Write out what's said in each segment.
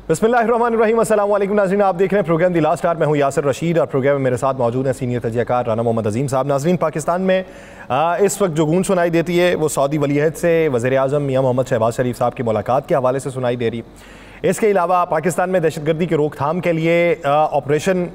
बिस्मिल्लाहिर्रहमानिर्रहीम। अस्सलाम वालेकुम नाज़रीन, आप देख रहे हैं प्रोग्राम दी लास्ट आवर। मैं हूं यासिर रशीद और प्रोग्राम में मेरे साथ मौजूद हैं सीनियर तजियाकार राना मोहम्मद अजीम साहब। नाज़रीन, पाकिस्तान में इस वक्त जो गूंज सुनाई देती है वो सऊदी वलीअहद से वज़ीर-ए-आज़म मियां मोहम्मद शहबाज शरीफ साहब की मुलाकात के हवाले से सुनाई दे रही है। इसके अलावा पाकिस्तान में दहशतगर्दी की रोकथाम के लिए ऑपरेशन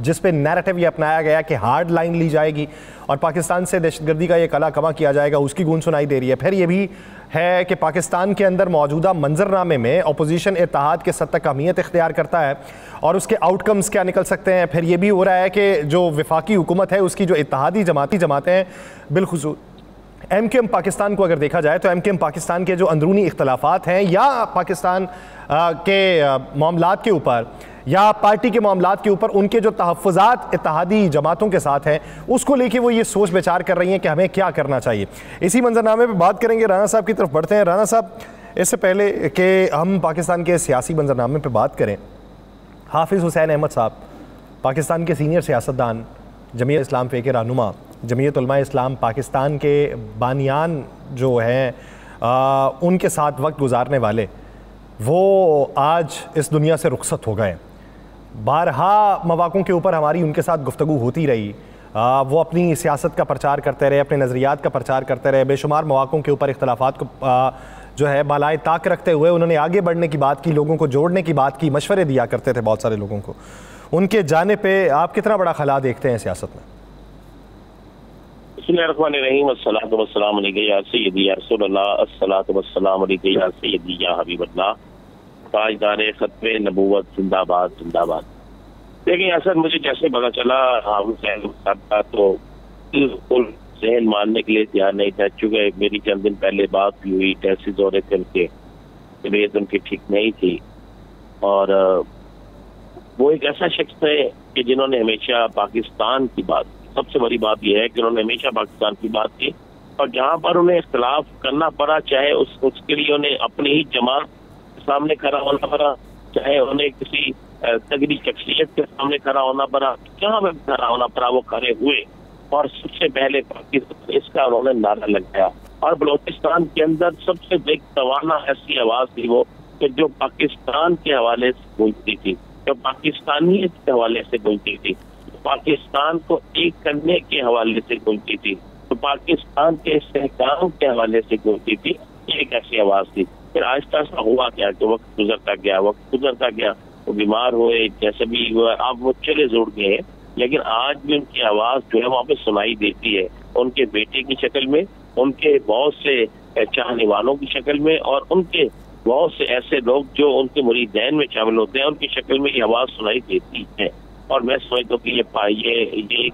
जिस पे नैरेटिव ये अपनाया गया कि हार्ड लाइन ली जाएगी और पाकिस्तान से दहशतगर्दी का ये कला कमा किया जाएगा, उसकी गूंज सुनाई दे रही है। फिर ये भी है कि पाकिस्तान के अंदर मौजूदा मंजरनामे में अपोजिशन इत्तेहाद के सद तक अहमियत इख्तियार करता है और उसके आउटकम्स क्या निकल सकते हैं। फिर ये भी हो रहा है कि जो वफाकी हुकूमत है उसकी जो इत्तेहादी जमातें हैं, बिलखुसूस एमकेएम पाकिस्तान को अगर देखा जाए तो एमकेएम पाकिस्तान के जो अंदरूनी इख्तलाफात हैं या पाकिस्तान के मामलात के ऊपर या पार्टी के मामलात के ऊपर उनके जो तहफ़्फ़ुज़ात इत्तेहादी जमातों के साथ हैं, उसको लेके वो ये सोच विचार कर रही हैं कि हमें क्या करना चाहिए। इसी मंजरनामे पे बात करेंगे। राना साहब की तरफ बढ़ते हैं। राना साहब, इससे पहले कि हम पाकिस्तान के सियासी मंजरनामे पे बात करें, हाफिज़ हुसैन अहमद साहब पाकिस्तान के सीनियर सियासतदान, जमीयत इस्लाम फ़े के रहनुमा, जमीयत उलमा इस्लाम पाकिस्तान के बानियान जो हैं उनके साथ वक्त गुजारने वाले, वो आज इस दुनिया से रुखसत हो गए। बारहा मौक़ों के ऊपर हमारी उनके साथ गुफ्तगू होती रही। वो अपनी सियासत का प्रचार करते रहे, अपने नज़रियात का प्रचार करते रहे। बेशुमार मौक़ों के ऊपर इख्तलाफात को जो है बालाए ताक रखते हुए उन्होंने आगे बढ़ने की बात की, लोगों को जोड़ने की बात की, मशवरे दिया करते थे बहुत सारे लोगों को। उनके जाने पर आप कितना बड़ा खला देखते हैं सियासत में? बिस्मिल्लाहिर्रहमानिर्रहीम। अस्सलातु वस्सलामु अलैका या सय्यदी या रसूलल्लाह, अस्सलातु वस्सलामु अलैका या सय्यदी या हबीबल्लाह, ताजदारे खत्मे नबूवत जिंदाबाद जिंदाबाद। देखिए असर मुझे जैसे पता चला हाफिज़ साहब का तो बिल्कुल जहन मानने के लिए तैयार नहीं था, चूँकि मेरी चंद दिन पहले बात भी हुई, टेस्टिस हो रहे थे उनके, तबीयत उनकी ठीक नहीं थी और वो एक ऐसा शख्स है कि जिन्होंने हमेशा पाकिस्तान की बात, सबसे बड़ी बात यह है कि उन्होंने हमेशा पाकिस्तान की बात की और जहाँ पर उन्हें इख्तलाफ करना पड़ा, चाहे उसके लिए उन्हें अपनी ही जमात सामने खड़ा होना पड़ा, चाहे उन्हें किसी तगड़ी शख्सियत के सामने खड़ा होना पड़ा, जहाँ पे खड़ा होना पड़ा वो खड़े हुए और सबसे पहले पाकिस्तान इसका उन्होंने नारा लगाया। और बलोचिस्तान के अंदर सबसे बेतवाना ऐसी आवाज थी वो कि जो पाकिस्तान के हवाले से गूंजती थी, जो पाकिस्तानियत के हवाले से गूंजती थी, पाकिस्तान को एक करने के हवाले से गूंजती थी, तो पाकिस्तान के इस्तेहकाम के हवाले से गूंजती थी। एक ऐसी आवाज थी। फिर आहिस्ता आहिस्ता हुआ क्या कि वक्त गुजरता गया, वो बीमार हुए, जैसे भी हुआ, अब वो चले जुड़ गए, लेकिन आज भी उनकी आवाज जो है वहाँ पे सुनाई देती है, उनके बेटे की शक्ल में, उनके बहुत से चाहने वालों की शक्ल में और उनके बहुत से ऐसे लोग जो उनके मुरीदैन में शामिल होते हैं, उनकी शक्ल में ये आवाज सुनाई देती है। और मैं समझता हूँ कि ये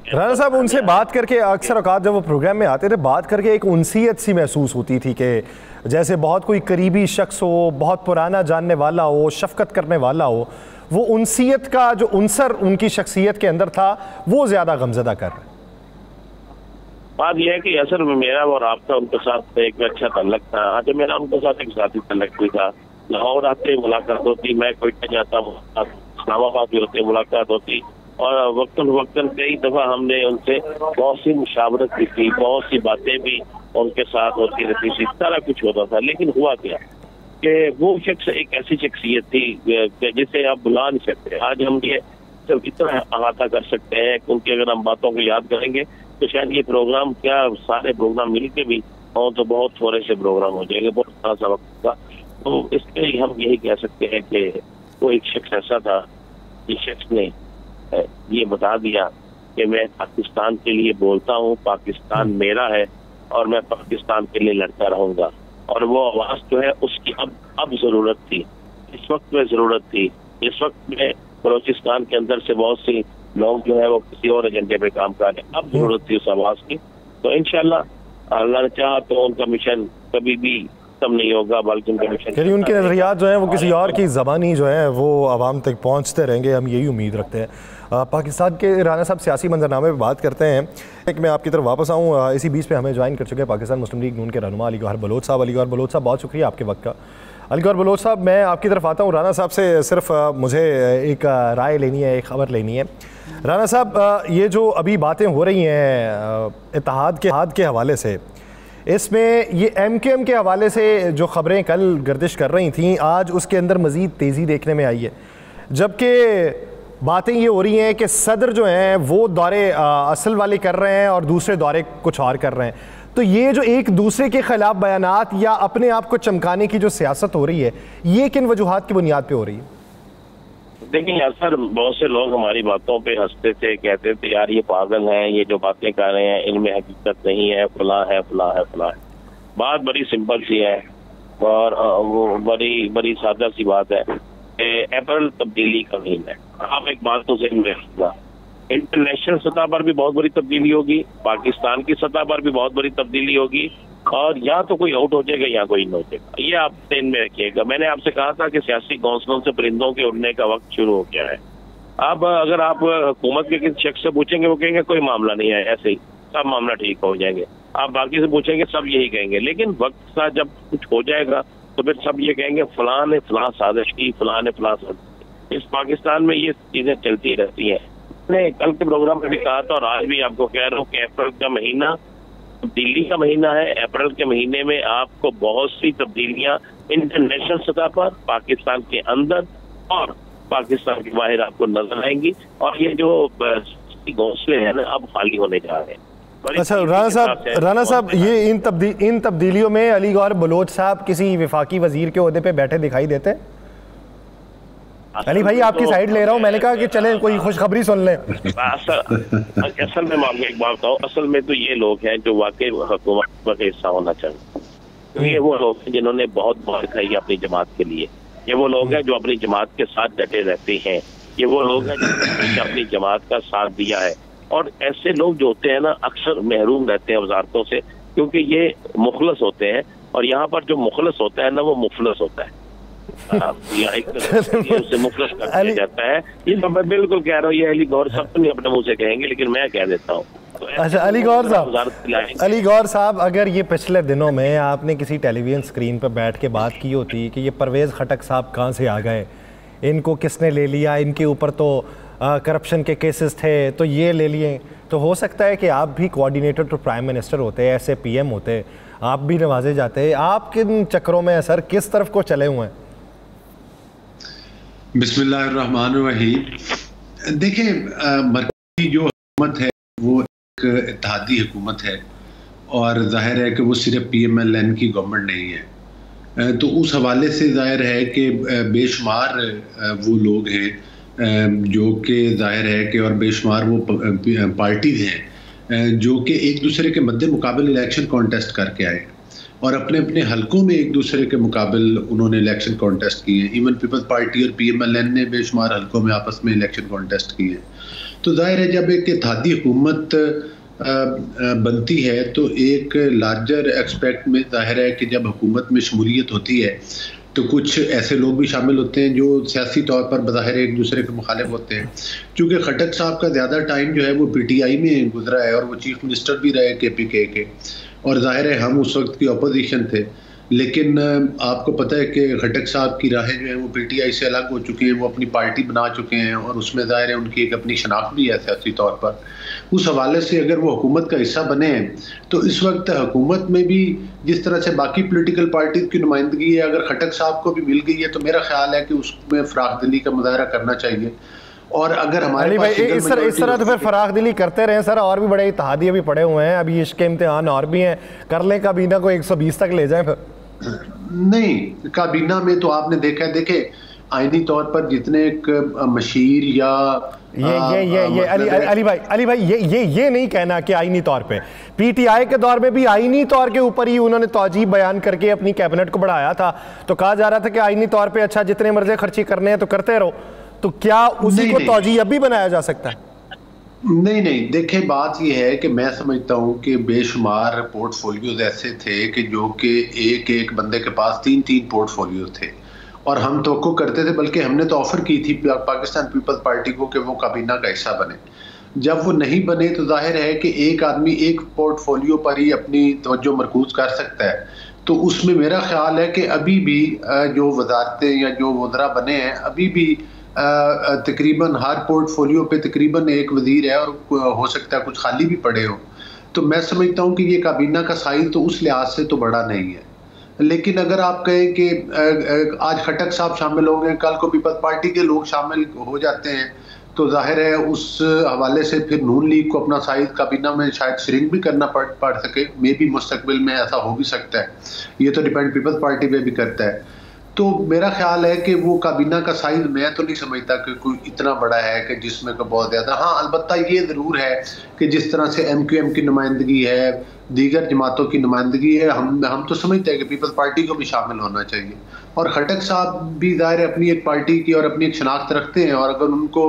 राना साहब, उनसे बात करके अक्सर औकात जब वो प्रोग्राम में आते थे, बात करके एक उनसीयत सी महसूस होती थी कि जैसे बहुत कोई करीबी शख्स हो, बहुत पुराना जानने वाला हो, शफकत करने वाला हो। वो उनसीयत का जो उनसर उनकी शख्सियत के अंदर था वो ज्यादा गमजदा कर रहे। बात यह है कि असल में मेरा और आपका उनके साथ एक अच्छा तल्लक था। आज मेरा उनके साथ एक साथी तल्लक भी था। लाहौर आते मुलाकात होती, मैं कोयटा जाता इस्लामाबाद भी होते मुलाकात होती और वक्तन कई दफा हमने उनसे बहुत सी मुशावरत भी की, बहुत सी बातें भी उनके साथ होती रहती थी, सारा कुछ होता था। लेकिन हुआ क्या कि वो शख्स एक ऐसी शख्सियत थी जिसे आप भुला नहीं सकते। आज हम ये सब इतना अहाता कर सकते हैं कि उनकी अगर हम बातों को याद करेंगे तो शायद ये प्रोग्राम क्या सारे प्रोग्राम मिलके भी हो तो बहुत थोड़े से प्रोग्राम हो जाएंगे, बहुत थोड़ा सा वक्त का। तो इसलिए हम यही कह सकते हैं कि वो एक शख्स ऐसा था जिस शख्स ने ये बता दिया कि मैं पाकिस्तान के लिए बोलता हूँ, पाकिस्तान मेरा है और मैं पाकिस्तान के लिए लड़ता रहूंगा। और वो आवाज जो है उसकी अब जरूरत थी, इस वक्त में जरूरत थी। इस वक्त में बलोचिस्तान के अंदर से बहुत सी लोग जो है वो किसी और एजेंडे पे काम कर रहे हैं, अब जरूरत थी उस आवाज की। तो इंशाल्लाह अल्लाह ने चाहा तो उनका मिशन कभी भी कम नहीं होगा, बल्कि उनका मिशन, उनके नजरियात जो है वो किसी और की ज़बानी जो है वो आवाम तक पहुँचते रहेंगे, हम यही उम्मीद रखते हैं। पाकिस्तान के राना साहब सियासी मंजरनामे पर बात करते हैं। एक मैं आपकी तरफ वापस आऊँ, इसी बीच पे हमें ज्वाइन कर चुके हैं पाकिस्तान मुस्लिम लीग नून के रहनुमा अली गौहर बलोच साहब। अली गौहर बलोच साहब, बहुत शुक्रिया आपके वक्त का। अली गौहर बलोच साहब, मैं आपकी तरफ आता हूँ। राना साहब से सिर्फ मुझे एक राय लेनी है, एक ख़बर लेनी है। राना साहब, ये जो अभी बातें हो रही हैं इत्तेहाद के हवाले से, इसमें ये MKM के हवाले से जो ख़बरें कल गर्दिश कर रही थीं, आज उसके अंदर मज़ीद तेज़ी देखने में आई है, जबकि बातें ये हो रही हैं कि सदर जो हैं वो दौरे असल वाले कर रहे हैं और दूसरे दौरे कुछ और कर रहे हैं। तो ये जो एक दूसरे के ख़िलाफ़ बयानात या अपने आप को चमकाने की जो सियासत हो रही है, ये किन वजूहात की बुनियाद पे हो रही है? देखिए सर, बहुत से लोग हमारी बातों पे हंसते थे, कहते थे यार ये पागल हैं, ये जो बातें कर रहे हैं इनमें हकीकत नहीं है, फला है फला है फला है। बात बड़ी सिंपल सी है और वो बड़ी सादा सी बात है। अप्रैल तब्दीली का महीना है। आप एक बात तो ज़हन में रखिएगा, इंटरनेशनल सतह पर भी बहुत बड़ी तब्दीली होगी, पाकिस्तान की सतह पर भी बहुत बड़ी तब्दीली होगी, और या तो कोई आउट हो जाएगा या कोई इन हो जाएगा। ये आप ध्यान में रखिएगा। मैंने आपसे कहा था कि सियासी घोंसलों से परिंदों के उड़ने का वक्त शुरू हो गया है। अब अगर आप हुकूमत के किसी शख्स से पूछेंगे, वो कहेंगे कोई मामला नहीं है, ऐसे ही सब मामला ठीक हो जाएंगे। आप बाकी से पूछेंगे, सब यही कहेंगे। लेकिन वक्त का जब कुछ हो जाएगा तो फिर सब ये कहेंगे फलां ने फलां साजिश की, फलां ने फलां साजिश। इस पाकिस्तान में ये चीजें चलती रहती हैं। मैंने कल के प्रोग्राम में भी कहा था और आज भी आपको कह रहा हूँ कि अप्रैल का महीना तब्दीली का महीना है। अप्रैल के महीने में आपको बहुत सी तब्दीलियां इंटरनेशनल सतह पर, पाकिस्तान के अंदर और पाकिस्तान के बाहर आपको नजर आएंगी, और ये जो घोंसले हैं ना अब खाली होने जा रहे हैं। अच्छा राना साहब, ये इन तब्दीलियों में अली गौहर बलोच साहब किसी विफाकी वजीर के ओहदे पे बैठे दिखाई देते हैं? अली भाई आपकी साइड ले रहा हूँ, मैंने कहा कि चलें कोई खुशखबरी सुन लें। असल में मैं आपको एक बात बताऊँ, असल में तो ये लोग हैं जो वाकई हुकूमत का हिस्सा होना चाहिए। तो ये वो लोग हैं जिन्होंने बहुत बहुत खाई है अपनी जमात के लिए। ये वो लोग हैं जो अपनी जमात के साथ डटे रहते हैं। ये वो लोग हैं जिन्होंने अपनी जमात का साथ दिया है। और ऐसे लोग जो होते हैं ना अक्सर महरूम रहते हैं वजारतों से, क्योंकि ये मुखलस होते हैं, और यहाँ पर जो मुखलस होता है ना वो मुफलस होता है। उसे मुखलस कर दिया जाता है। ये मैं बिल्कुल कह रहा हूँ, ये अली गौहर साहब नहीं अपने मुंह से कहेंगे, लेकिन मैं कह देता हूँ। अच्छा अली गौहर साहब, अगर ये पिछले दिनों में आपने किसी टेलीविजन स्क्रीन पर बैठ के बात की होती कि ये परवेज़ खटक साहब कहाँ से आ गए, इनको किसने ले लिया, इनके ऊपर तो करप्शन के केसेस थे तो ये ले लिए, तो हो सकता है कि आप भी कोऑर्डिनेटर टू प्राइम मिनिस्टर होते, ऐसे PM होते, आप भी नवाजे जाते। आप किन चक्रों में सर किस तरफ को चले हुए हैं? बिस्मिल्लाहिर्रहमानिर्रहीम। देखिए, मरकज़ी जो हुकूमत है वो एक इत्तेहादी हुकूमत है, और जाहिर है कि वो सिर्फ PMLN की गवर्नमेंट नहीं है। तो उस हवाले से जाहिर है कि बेशुमार वो लोग हैं जो कि जाहिर है कि, और बेशुमार वो पार्टीज हैं जो कि एक दूसरे के मद्दे मुकाबले इलेक्शन कॉन्टेस्ट करके आए, और अपने अपने हलकों में एक दूसरे के मुकाबले उन्होंने इलेक्शन कॉन्टेस्ट किए। इवन पीपल्स पार्टी और PMLN ने बेशुमार हलकों में आपस में इलेक्शन कॉन्टेस्ट किए। तो जाहिर है जब एक इत्तेहादी हुकूमत बनती है तो एक लार्जर एक्सपेक्ट में जाहिर है कि जब हुकूमत में शमूलियत होती है तो कुछ ऐसे लोग भी शामिल होते हैं जो सियासी तौर पर बज़ाहिर एक दूसरे के मुखालिफ होते हैं। चूँकि खटक साहब का ज़्यादा टाइम जो है वो PTI में गुजरा है और वो चीफ मिनिस्टर भी रहे KPK के, और जाहिर है हम उस वक्त की अपोजिशन थे। लेकिन आपको पता है कि खटक साहब की राहें जो हैं वो PTI से अलग हो चुकी हैं, वो अपनी पार्टी बना चुके हैं, और उसमें जाहिर है उनकी एक अपनी शनाख्त भी है सियासी तौर पर। उस हवाले से अगर वो हुकूमत का हिस्सा बने हैं तो इस वक्त हुकूमत में भी जिस तरह से बाकी पॉलिटिकल पार्टीज की नुमाइंदगी है, अगर खटक साहब को भी मिल गई है तो मेरा ख्याल है कि उसमें फराखदिली का मुजाहरा करना चाहिए। और अगर हमारे पास इस तरह तो फिर फराखदिली करते रहे सर, और भी बड़े इत्तेहादिये भी पड़े हुए हैं, अभी इश्क इम्तिहान और भी हैं, कर लें काबीना को 120 तक ले जाएं फिर। नहीं, काबीना में तो आपने देखा है, देखे आईनी तौर पर जितने एक मशीर या अली भाई ये नहीं कहना कि आईनी तौर पे, PTI के दौर में भी आईनी तौर के ऊपर ही उन्होंने तौजीह बयान करके अपनी कैबिनेट को बढ़ाया था। तो कहा जा रहा था कि आईनी तौर पे अच्छा जितने मर्जी खर्ची करने हैं तो करते रहो, तो क्या उसी को तौजीह अब भी बनाया जा सकता है? नहीं, देखे बात यह है कि मैं समझता हूँ कि बेशुमार पोर्टफोलियोज ऐसे थे कि जो कि एक बंदे के पास 3 पोर्टफोलियो थे, और हम तवक्को करते थे, बल्कि हमने तो ऑफर की थी पाकिस्तान पीपल्स पार्टी को कि वो काबीना का हिस्सा बने। जब वो नहीं बने तो जाहिर है कि एक आदमी एक पोर्टफोलियो पर ही अपनी तवज्जो मरकूज कर सकता है। तो उसमें मेरा ख्याल है कि अभी भी जो वजारतें या जो वज़रा बने हैं, अभी भी तकरीबन हर पोर्टफोलियो पे तकरीबन एक वजीर है, और हो सकता है कुछ खाली भी पड़े हो। तो मैं समझता हूँ कि ये काबीना का साइज तो उस लिहाज से तो बड़ा नहीं है। लेकिन अगर आप कहें कि आज खट्टक साहब शामिल होंगे, कल को पीपल्स पार्टी के लोग शामिल हो जाते हैं, तो जाहिर है उस हवाले से फिर नून लीग को अपना साइज काबीना में शायद श्रिंक भी करना पड़ सके। मे भी मुस्तकबिल में ऐसा हो भी सकता है, ये तो डिपेंड पीपल्स पार्टी पे भी करता है। तो मेरा ख्याल है कि वो काबीना का साइज मैं तो नहीं समझता कि कोई इतना बड़ा है कि जिसमें को बहुत ज़्यादा। हाँ, अलबत्ता ये ज़रूर है कि जिस तरह से MQM की नुमाइंदगी है, दीगर जमातों की नुमाइंदगी है, हम तो समझते हैं कि पीपल्स पार्टी को भी शामिल होना चाहिए। और खट्टक साहब भी ज़ाहिर है अपनी एक पार्टी की और अपनी एक शनाख्त रखते हैं, और अगर उनको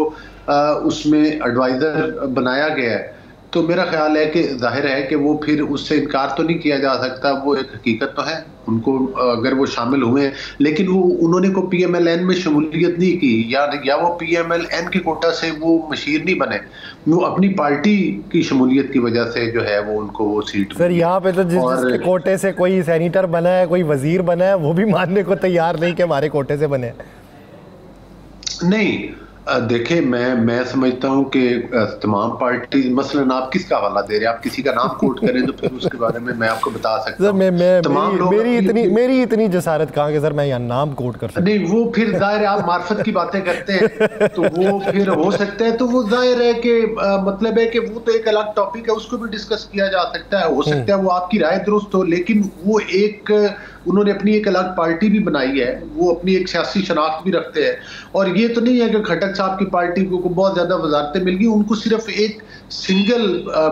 उसमें एडवाइज़र बनाया गया है तो मेरा ख्याल है कि जाहिर है कि वो फिर उससे इनकार तो नहीं किया जा सकता, वो एक हकीकत तो है उनको अगर वो शामिल हुए हैं। लेकिन वो उन्होंने को PMLN में शमूलियत नहीं की, या वो PMLN के कोटा से वो मशीर नहीं बने, वो अपनी पार्टी की शमूलियत की वजह से जो है वो उनको वो सीट। सर यहाँ पे तो जिसके कोटे से कोई सैनिटर बना है, कोई वजीर बना है, वो भी मानने को तैयार नहीं कि हमारे कोटे से बने। नहीं, देखें, मैं समझता हूं कि तमाम पार्टी, मसलन आप किसका हवाला दे रहे हैं, आप किसी का नाम कोट करें तो फिर उसके बारे में मैं आपको बता सकता हूं। तमाम लोग मेरी इतनी जसारत कहाँ कि सर मैं यहाँ नाम कोट कर सकता। नहीं, वो फिर जाहिर है आप मार्फत की बातें करते हैं तो वो फिर हो सकता है, तो वो जाहिर है कि मतलब है कि वो तो एक अलग टॉपिक है, उसको भी डिस्कस किया जा सकता है। हो सकता है वो आपकी राय दुरुस्त हो, लेकिन वो एक उन्होंने अपनी एक अलग पार्टी भी बनाई है, वो अपनी एक सियासी शनाख्त भी रखते हैं। और ये तो नहीं है कि खट्टक साहब की पार्टी को बहुत ज्यादा वजारतें मिल गई, उनको सिर्फ एक सिंगल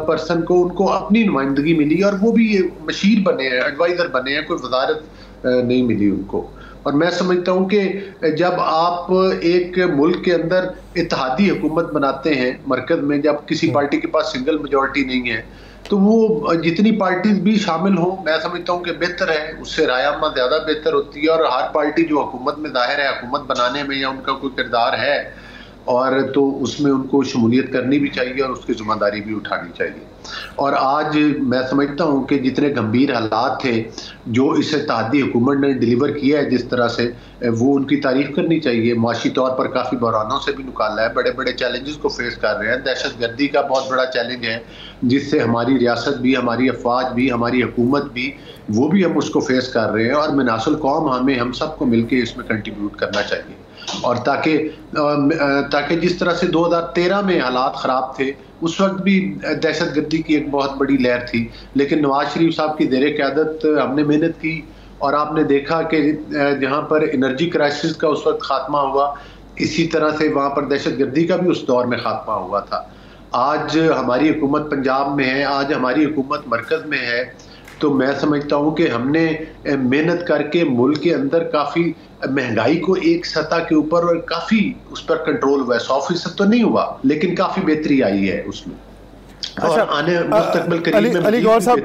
पर्सन को उनको अपनी नुमाइंदगी मिली और वो भी मशीर बने हैं, एडवाइजर बने हैं, कोई वजारत नहीं मिली उनको। और मैं समझता हूँ कि जब आप एक मुल्क के अंदर इत्तेहादी हुकूमत बनाते हैं मरकज में, जब किसी पार्टी के पास सिंगल मेजॉरिटी नहीं है, तो वो जितनी पार्टीज भी शामिल हो, मैं समझता हूँ कि बेहतर है, उससे रायामा ज़्यादा बेहतर होती है। और हर पार्टी जो हुकूमत में जाहिर है हुकूमत बनाने में या उनका कोई किरदार है, और तो उसमें उनको शमूलियत करनी भी चाहिए और उसकी जिम्मेदारी भी उठानी चाहिए। और आज मैं समझता हूँ कि जितने गंभीर हालात थे जो इस इत्तेहादी हुकूमत ने डिलीवर किया है जिस तरह से, वो उनकी तारीफ करनी चाहिए। माशी तौर पर काफ़ी बहरानों से भी निकाला है, बड़े बड़े चैलेंजेस को फेस कर रहे हैं। दहशत गर्दी का बहुत बड़ा चैलेंज है जिससे हमारी रियासत भी, हमारी अफवाज भी, हमारी हुकूमत भी, वो भी हम उसको फेस कर रहे हैं। और मिनासुल कौम हमें हम सबको मिलकर इसमें कंट्रीब्यूट करना चाहिए। और ताकि जिस तरह से 2013 में हालात ख़राब थे, उस वक्त भी दहशतगर्दी की एक बहुत बड़ी लहर थी, लेकिन नवाज शरीफ साहब की ज़ेरे क़यादत हमने मेहनत की और आपने देखा कि जहाँ पर एनर्जी क्राइसिस का उस वक्त खात्मा हुआ, इसी तरह से वहाँ पर दहशतगर्दी का भी उस दौर में खात्मा हुआ था। आज हमारी हुकूमत पंजाब में है, आज हमारी हुकूमत मरकज़ में है, तो मैं समझता हूँ कि हमने मेहनत करके मुल्क के अंदर काफ़ी महंगाई को एक सतह के ऊपर और काफ़ी उस पर कंट्रोल हुआ है। 100% तो नहीं हुआ, लेकिन काफ़ी बेहतरी आई है उसमें। अच्छा, आने मुस्तकबिल करीब में अली गौर साहब,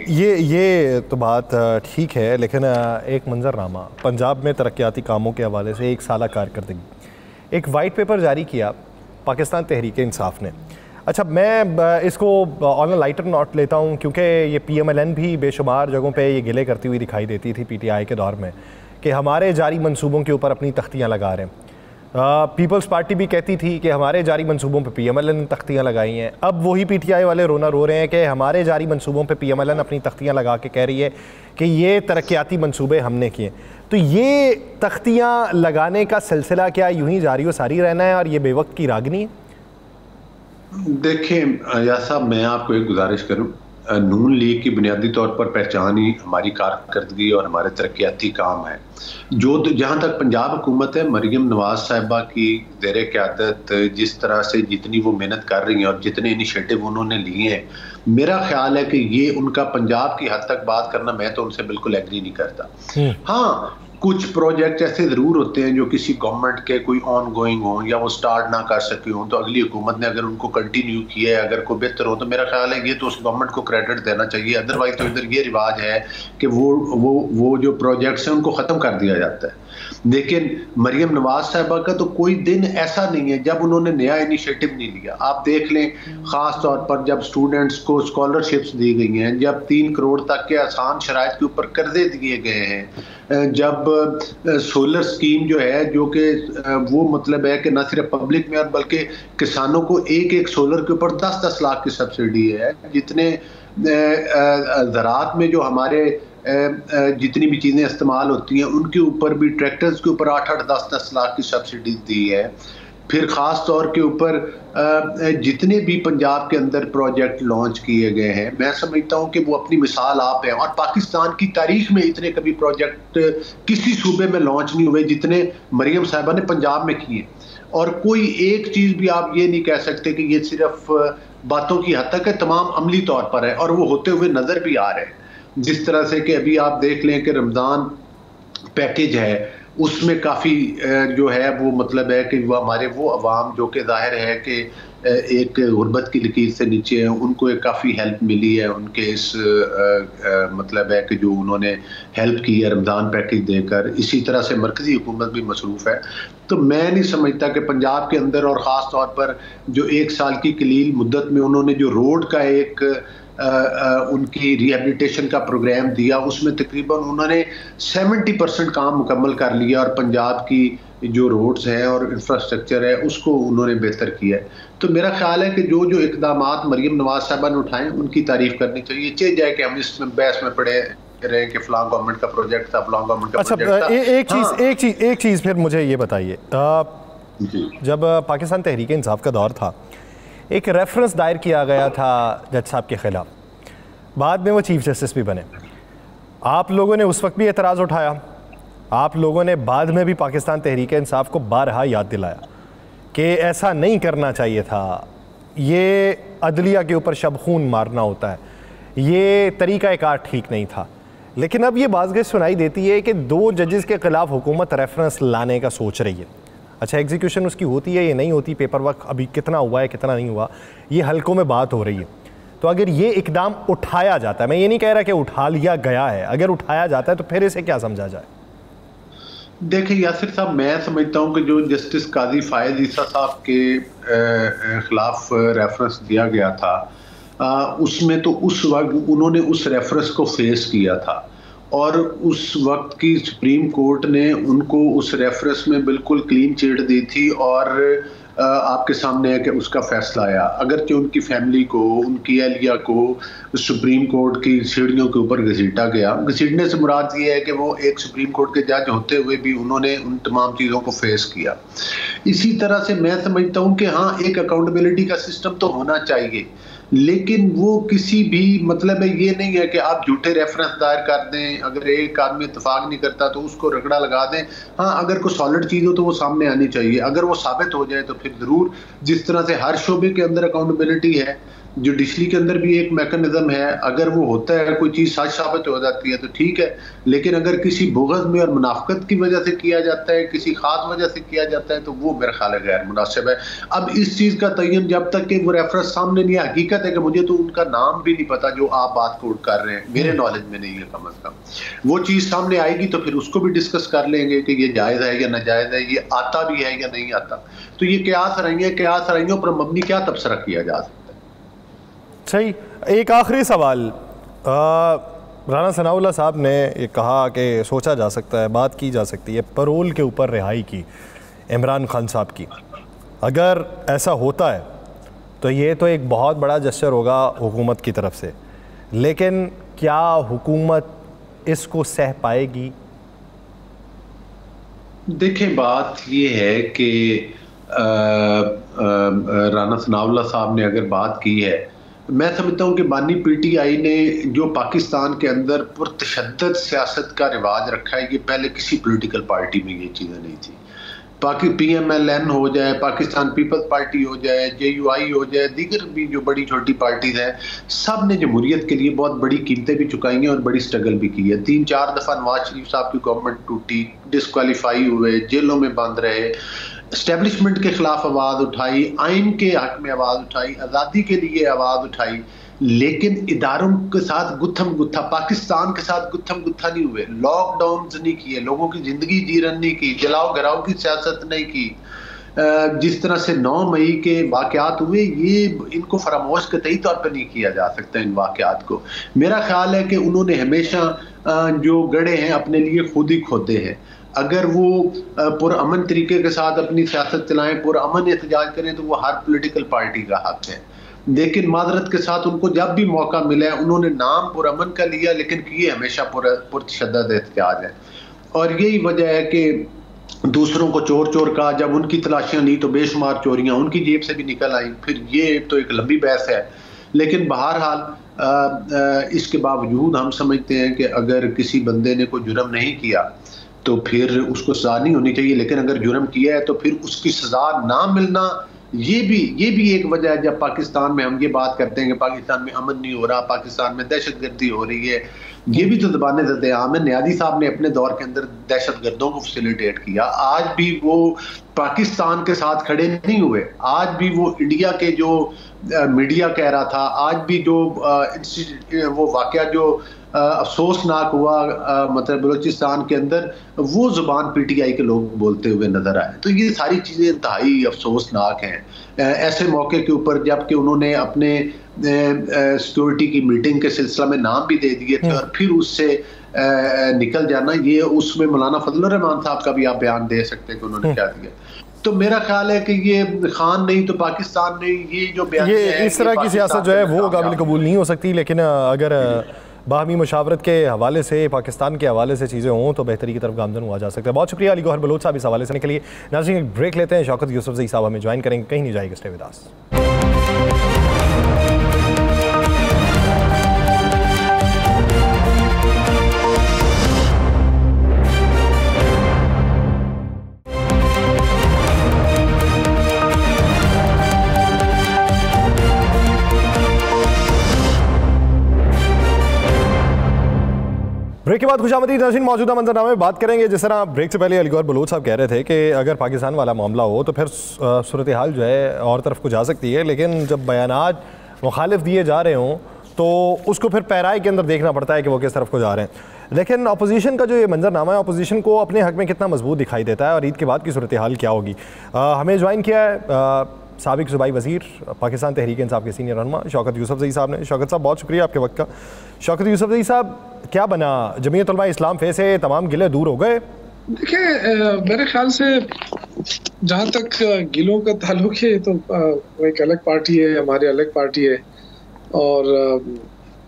ये तो बात ठीक है, लेकिन एक मंजरनामा पंजाब में तरक्याती कामों के हवाले से 1 साला कारकर्दगी, एक वाइट पेपर जारी किया पाकिस्तान तहरीक इंसाफ ने। अच्छा, मैं इसको ऑन अ लाइटर नोट लेता हूँ क्योंकि ये PMLN भी बेशुमार जगहों पे ये गिले करती हुई दिखाई देती थी PTI के दौर में कि हमारे जारी मंसूबों के ऊपर अपनी तख्तियाँ लगा रहे हैं। पीपल्स पार्टी भी कहती थी कि हमारे जारी मंसूबों पे PMLN ने तख्तियाँ लगाई हैं। अब वही PTI वाले रोना रो रहे हैं कि हमारे जारी मंसूबों पे PMLN अपनी तख्तियाँ लगा के कह रही है कि ये तरक्याती मंसूबे हमने किए। तो ये तख्तियाँ लगाने का सिलसिला क्या यूँ ही जारी व सारी रहना है और ये बेवक्त की रागनी है? देखें या साहब, मैं आपको एक गुजारिश करूं, नून लीग की बुनियादी तौर पर पहचान ही हमारी कारकर्दगी और हमारे तरक्याती काम है। जो जहाँ तक पंजाब हुकूमत है, मरियम नवाज साहिबा की ज़ेरे क़यादत जिस तरह से जितनी वो मेहनत कर रही हैं और जितने इनिशिएटिव उन्होंने लिए हैं, मेरा ख्याल है कि ये उनका पंजाब की हद तक बात करना, मैं तो उनसे बिल्कुल एग्री नहीं करता। हाँ, कुछ प्रोजेक्ट ऐसे ज़रूर होते हैं जो किसी गवर्नमेंट के कोई ऑन गोइंग हो या वो स्टार्ट ना कर सके हो, तो अगली हुकूमत ने अगर उनको कंटिन्यू किया है, अगर कोई बेहतर हो, तो मेरा ख्याल है ये तो उस गवर्नमेंट को क्रेडिट देना चाहिए। अदरवाइज तो इधर ये रिवाज है कि वो जो प्रोजेक्ट्स हैं उनको ख़त्म कर दिया जाता है। लेकिन मरियम नवाज साहिबा का तो कोई दिन ऐसा नहीं है जब उन्होंने नया इनिशिएटिव नहीं लिया। आप देख लें, ख़ास तौर पर जब स्टूडेंट्स को स्कॉलरशिप्स दी गई हैं, जब 3 करोड़ तक के आसान शराइत के ऊपर कर्जे दिए गए हैं, जब सोलर स्कीम जो है, जो कि वो मतलब है कि न सिर्फ पब्लिक में और बल्कि किसानों को एक एक सोलर के ऊपर 10-10 लाख की सब्सिडी है। जितने ज़राअत में जो हमारे जितनी भी चीज़ें इस्तेमाल होती हैं उनके ऊपर भी, ट्रैक्टर्स के ऊपर 8-8, 10-10 लाख की सब्सिडी दी है। फिर ख़ास तौर के ऊपर जितने भी पंजाब के अंदर प्रोजेक्ट लॉन्च किए गए हैं, मैं समझता हूं कि वो अपनी मिसाल आप है। और पाकिस्तान की तारीख में इतने कभी प्रोजेक्ट किसी सूबे में लॉन्च नहीं हुए जितने मरियम साहिबा ने पंजाब में किए। और कोई एक चीज़ भी आप ये नहीं कह सकते कि ये सिर्फ बातों की हद तक है, तमाम अमली तौर पर है और वो होते हुए नज़र भी आ रहे हैं। जिस तरह से कि अभी आप देख लें कि रमज़ान पैकेज है, उसमें काफ़ी जो है वो मतलब है कि वो हमारे वो अवाम जो कि ज़ाहिर है कि एक गुर्बत की लकीर से नीचे हैं, उनको एक काफ़ी हेल्प मिली है उनके इस मतलब है कि जो उन्होंने हेल्प की है रमज़ान पैकेज देकर। इसी तरह से मरकज़ी हुकूमत भी मसरूफ़ है। तो मैं नहीं समझता कि पंजाब के अंदर और ख़ास तौर पर जो 1 साल की कलील मुद्दत में उन्होंने जो रोड का एक उनकी रिहेबिलिटेशन का प्रोग्राम दिया, उसमें तकरीबन उन्होंने 70% काम मुकम्मल कर लिया और पंजाब की जो रोड्स हैं और इंफ्रास्ट्रक्चर है उसको उन्होंने बेहतर किया है। तो मेरा ख्याल है कि जो जो इक़दामात मरियम नवाज साहबा ने उठाए उनकी तारीफ करनी चाहिए, चाहे जाए कि हम इसमें बहस में पड़े रहे कि फलां गवर्नमेंट का प्रोजेक्ट था, फलां गवर्नमेंट का प्रोजेक्ट था। एक चीज़ फिर मुझे ये बताइए, जब पाकिस्तान तहरीक इंसाफ का दौर था, एक रेफरेंस दायर किया गया था जज साहब के ख़िलाफ़, बाद में वो चीफ़ जस्टिस भी बने। आप लोगों ने उस वक्त भी एतराज़ उठाया, आप लोगों ने बाद में भी पाकिस्तान तहरीक इंसाफ को बारहा याद दिलाया कि ऐसा नहीं करना चाहिए था, ये अदलिया के ऊपर शब खून मारना होता है, ये तरीक़ाकार ठीक नहीं था। लेकिन अब ये बाज़ सुनाई देती है कि 2 जजेस के ख़िलाफ़ हुकूमत रेफरेंस लाने का सोच रही है। अच्छा, एग्जीक्यूशन उसकी होती है, ये नहीं होती, पेपर वर्क अभी कितना हुआ है कितना नहीं हुआ, ये हल्कों में बात हो रही है। तो अगर ये इकदाम उठाया जाता है, मैं ये नहीं कह रहा कि उठा लिया गया है, अगर उठाया जाता है तो फिर इसे क्या समझा जाए? देखिए यासिर साहब, मैं समझता हूँ कि जो जस्टिस काजी फायद ईसा साहब के खिलाफ रेफरेंस दिया गया था, उसमें तो उस वक्त उन्होंने उस रेफरेंस को फेस किया था और उस वक्त की सुप्रीम कोर्ट ने उनको उस रेफरेंस में बिल्कुल क्लीन चिट दी थी और आपके सामने है कि उसका फैसला आया। अगरचे उनकी फैमिली को, उनकी अहलिया को सुप्रीम कोर्ट की सीढ़ियों के ऊपर घसीटा गया। घसीटने से मुराद ये है कि वो एक सुप्रीम कोर्ट के जज होते हुए भी उन्होंने उन तमाम चीज़ों को फेस किया। इसी तरह से मैं समझता हूँ कि हाँ, एक अकाउंटेबिलिटी का सिस्टम तो होना चाहिए, लेकिन वो किसी भी मतलब है ये नहीं है कि आप झूठे रेफरेंस दायर कर दें, अगर एक आदमी इत्तेफाक नहीं करता तो उसको रगड़ा लगा दें। हाँ, अगर कोई सॉलिड चीज़ हो तो वो सामने आनी चाहिए, अगर वो साबित हो जाए तो फिर ज़रूर, जिस तरह से हर शोबे के अंदर अकाउंटेबिलिटी है, जुडिशरी के अंदर भी एक मैकेनिज्म है, अगर वो होता है कोई चीज़ सच साबित हो जाती है तो ठीक है। लेकिन अगर किसी बुग़्ज़ में और मुनाफ़क़त की वजह से किया जाता है, किसी ख़ास वजह से किया जाता है, तो वो मेरा ख्याल है गैर मुनासिब है। अब इस चीज़ का तयन जब तक कि वो रेफरेंस सामने नहीं है, हकीकत है कि मुझे तो उनका नाम भी नहीं पता जो आप बात कोट कर रहे हैं, मेरे नॉलेज में नहीं है कम अज़ कम। वो चीज़ सामने आएगी तो फिर उसको भी डिस्कस कर लेंगे कि ये जायज़ है या नाजायज़ है, ये आता भी है या नहीं आता। तो ये क़यास रहियों पर मबनी क्या तबसरा किया जा सकता है। सही। एक आखिरी सवाल, राना सनाउल्लाह साहब ने ये कहा कि सोचा जा सकता है, बात की जा सकती है पैरोल के ऊपर रिहाई की इमरान खान साहब की। अगर ऐसा होता है तो ये तो एक बहुत बड़ा जस्चर होगा हुकूमत की तरफ से, लेकिन क्या हुकूमत इसको सह पाएगी? देखें, बात ये है कि राना सनाउल्लाह साहब ने अगर बात की है, मैं समझता हूँ कि बानी पीटीआई ने जो पाकिस्तान के अंदर पुरतशद्दद सियासत का रिवाज रखा है, ये पहले किसी पॉलिटिकल पार्टी में ये चीज़ें नहीं थी। PMLN हो जाए, पाकिस्तान पीपल्स पार्टी हो जाए, JUI हो जाए, दीगर भी जो बड़ी छोटी पार्टीज हैं, सब ने जमहूरियत के लिए बहुत बड़ी कीमतें भी चुकाई हैं और बड़ी स्ट्रगल भी की है। 3-4 दफ़ा नवाज शरीफ साहब की गवर्नमेंट टूटी, डिस्क्वालीफाई हुए, जेलों में बंद रहे, एस्टेब्लिशमेंट के खिलाफ आवाज़ उठाई, आइन के हक में आवाज़ उठाई, आज़ादी के लिए आवाज़ उठाई, लेकिन इदारों के साथ गुत्थम गुत्था, पाकिस्तान के साथ गुत्थम गुत्था नहीं हुए, लॉकडाउन नहीं किए, लोगों की ज़िंदगी जीरन नहीं की, जलाओ घराओं की सियासत नहीं की, जिस तरह से 9 मई के वाक़यात हुए, ये इनको फरामोश कतई तौर पर नहीं किया जा सकता इन वाक़यात को। मेरा ख्याल है कि उन्होंने हमेशा जो गड़े हैं अपने लिए खुद ही खोदे हैं। अगर वो पुरअमन तरीके के साथ अपनी सियासत चलाएं, पुरअमन एहतजाज करें, तो वो हर पॉलिटिकल पार्टी का हक है। लेकिन मादरत के साथ उनको जब भी मौका मिला है, उन्होंने नाम पुरअमन का लिया, लेकिन किए हमेशा पुरतशद्दद एहतजाज है। और यही वजह है कि दूसरों को चोर चोर कहा, जब उनकी तलाशियां ली तो बेशुमार चोरियां उनकी जेब से भी निकल आई। फिर ये तो एक लंबी बहस है, लेकिन बहरहाल इसके बावजूद हम समझते हैं कि अगर किसी बंदे ने कोई जुर्म नहीं किया तो फिर उसको सजा नहीं होनी चाहिए, लेकिन अगर जुर्म किया है तो फिर उसकी सजा ना मिलना ये भी एक वजह है। जब पाकिस्तान में हम ये बात करते हैं कि पाकिस्तान में अमन नहीं हो रहा, पाकिस्तान में दहशतगर्दी हो रही है, ये भी तो ज़बान ज़द-ए-आम है। नियाज़ी साहब ने अपने दौर के अंदर दहशतगर्दों को फैसिलिटेट किया, आज भी वो पाकिस्तान के साथ खड़े नहीं हुए। आज भी वो इंडिया के जो मीडिया कह रहा था, आज भी जो वो वाक़या जो अफसोसनाक हुआ मतलब बलूचिस्तान के अंदर, वो ज़ुबान PTI के लोग बोलते हुए नजर आए। तो ये सारी चीज़ें इंतहाई अफसोसनाक हैं। ऐसे मौके के ऊपर जबकि उन्होंने अपने सिक्योरिटी की मीटिंग के सिलसिला में नाम भी दे दिए थे और फिर उससे निकल जाना, ये उसमें मौलाना फजलुर रहमान साहब का भी आप बयान दे सकते हैं कि उन्होंने क्या दिया। तो मेरा ख्याल है कि ये खान नहीं तो पाकिस्तान नहीं, ये जो बयान ये इस तरह की सियासत जो है वो काबिल कबूल नहीं हो सकती। लेकिन अगर बाहमी मुशावरत के हवाले से, पाकिस्तान के हवाले से चीज़ें हों तो बेहतरी की तरफ गामजन हुआ जा सकता है। बहुत शुक्रिया अली गौहर बलोच साहब इस हवाले से के लिए। नाज़रीन एक ब्रेक लेते हैं, शौकत यूसुफजई साहब हमें ज्वाइन करेंगे, कहीं नहीं जाएगी, स्टे विद अस। ब्रेक के बाद खुशामदीद नाज़रीन, मौजूदा मंजरनामे में बात करेंगे। जिस तरह ब्रेक से पहले अली गौहर बलोच साहब कह रहे थे कि अगर पाकिस्तान वाला मामला हो तो फिर सूरत हाल जो है और तरफ को जा सकती है, लेकिन जब बयानात मुखालिफ दिए जा रहे हों तो उसको फिर पैराई के अंदर देखना पड़ता है कि वो किस तरफ को जा रहे हैं। लेकिन अपोजिशन का जो ये मंजरनामा है, अपोजिशन को अपने हक में कितना मजबूत दिखाई देता है और ईद के बाद की सूरत हाल क्या होगी। हमें ज्वाइन किया है साबिक सूबाई वज़ीर पाकिस्तान तहरीक इंसाफ के सीनियर रहनुमा शौकत यूसुफजई साहब ने। शौकत साहब बहुत शुक्रिया आपके वक्त का। शौकत यूसुफजई साहब, क्या बना, जमीयत उलमा इस्लाम फे से तमाम गिले दूर हो गए? देखिए, मेरे ख्याल से जहाँ तक गिलों का ताल्लुक है तो वो एक अलग पार्टी है, हमारी अलग पार्टी है, और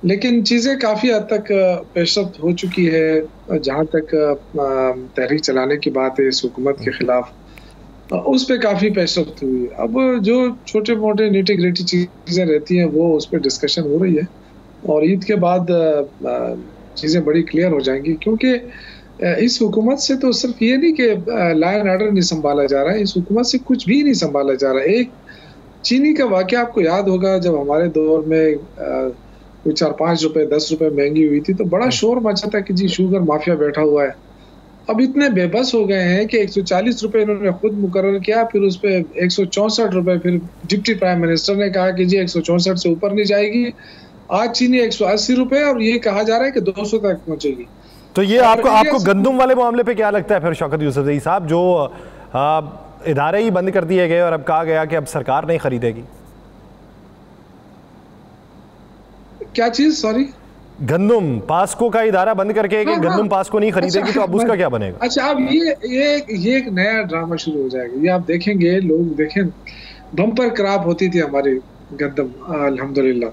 लेकिन चीज़ें काफ़ी हद तक पेशरफ्त हो चुकी है। जहाँ तक तहरीक चलाने की बात है इस हुकूमत के ख़िलाफ़, उस पर काफ़ी पेशरफ्त हुई। अब जो छोटे मोटे नीटी ग्रिटी चीज़ें रहती हैं वो उस पर डिस्कशन हो रही है, और ईद के बाद चीज़ें बड़ी क्लियर हो जाएंगी। क्योंकि इस हुकूमत से तो सिर्फ ये नहीं कि लॉ एंड ऑर्डर नहीं संभाला जा रहा है, इस हुकूमत से कुछ भी नहीं संभाला जा रहा है। एक चीनी का वाक़या आपको याद होगा, जब हमारे दौर में कोई 4-5 रुपए 10 रुपए महंगी हुई थी तो बड़ा शोर मचा था कि जी शुगर माफिया बैठा हुआ है। अब इतने बेबस हो गए हैं कि 140 रुपए इन्होंने खुद मुकर्रर किया, फिर उस पर 164 रुपए, फिर डिप्टी प्राइम मिनिस्टर ने कहा कि जी 164 से ऊपर नहीं जाएगी। आज चीनी 180 रुपए और ये कहा जा रहा है कि 200 तक पहुंचेगी। तो ये आपको गंदम वाले मामले पे क्या लगता है फिर शौकत यूसुफजई साहब, जो इदारे ही बंद कर दिए गए और अब कहा गया कि अब सरकार नहीं खरीदेगी? ये चीज, सॉरी, गंदम पास्को का इदारा बंद करके कि गंदम पास्को नहीं खरीदेगी, तो अब उसका क्या बनेगा? अच्छा, अब ये एक नया ड्रामा शुरू हो जाएगा। ये आप देखेंगे, लोग देखें, बम्पर क्रॉप होती थी हमारी गंदम, अल्हम्दुलिल्लाह।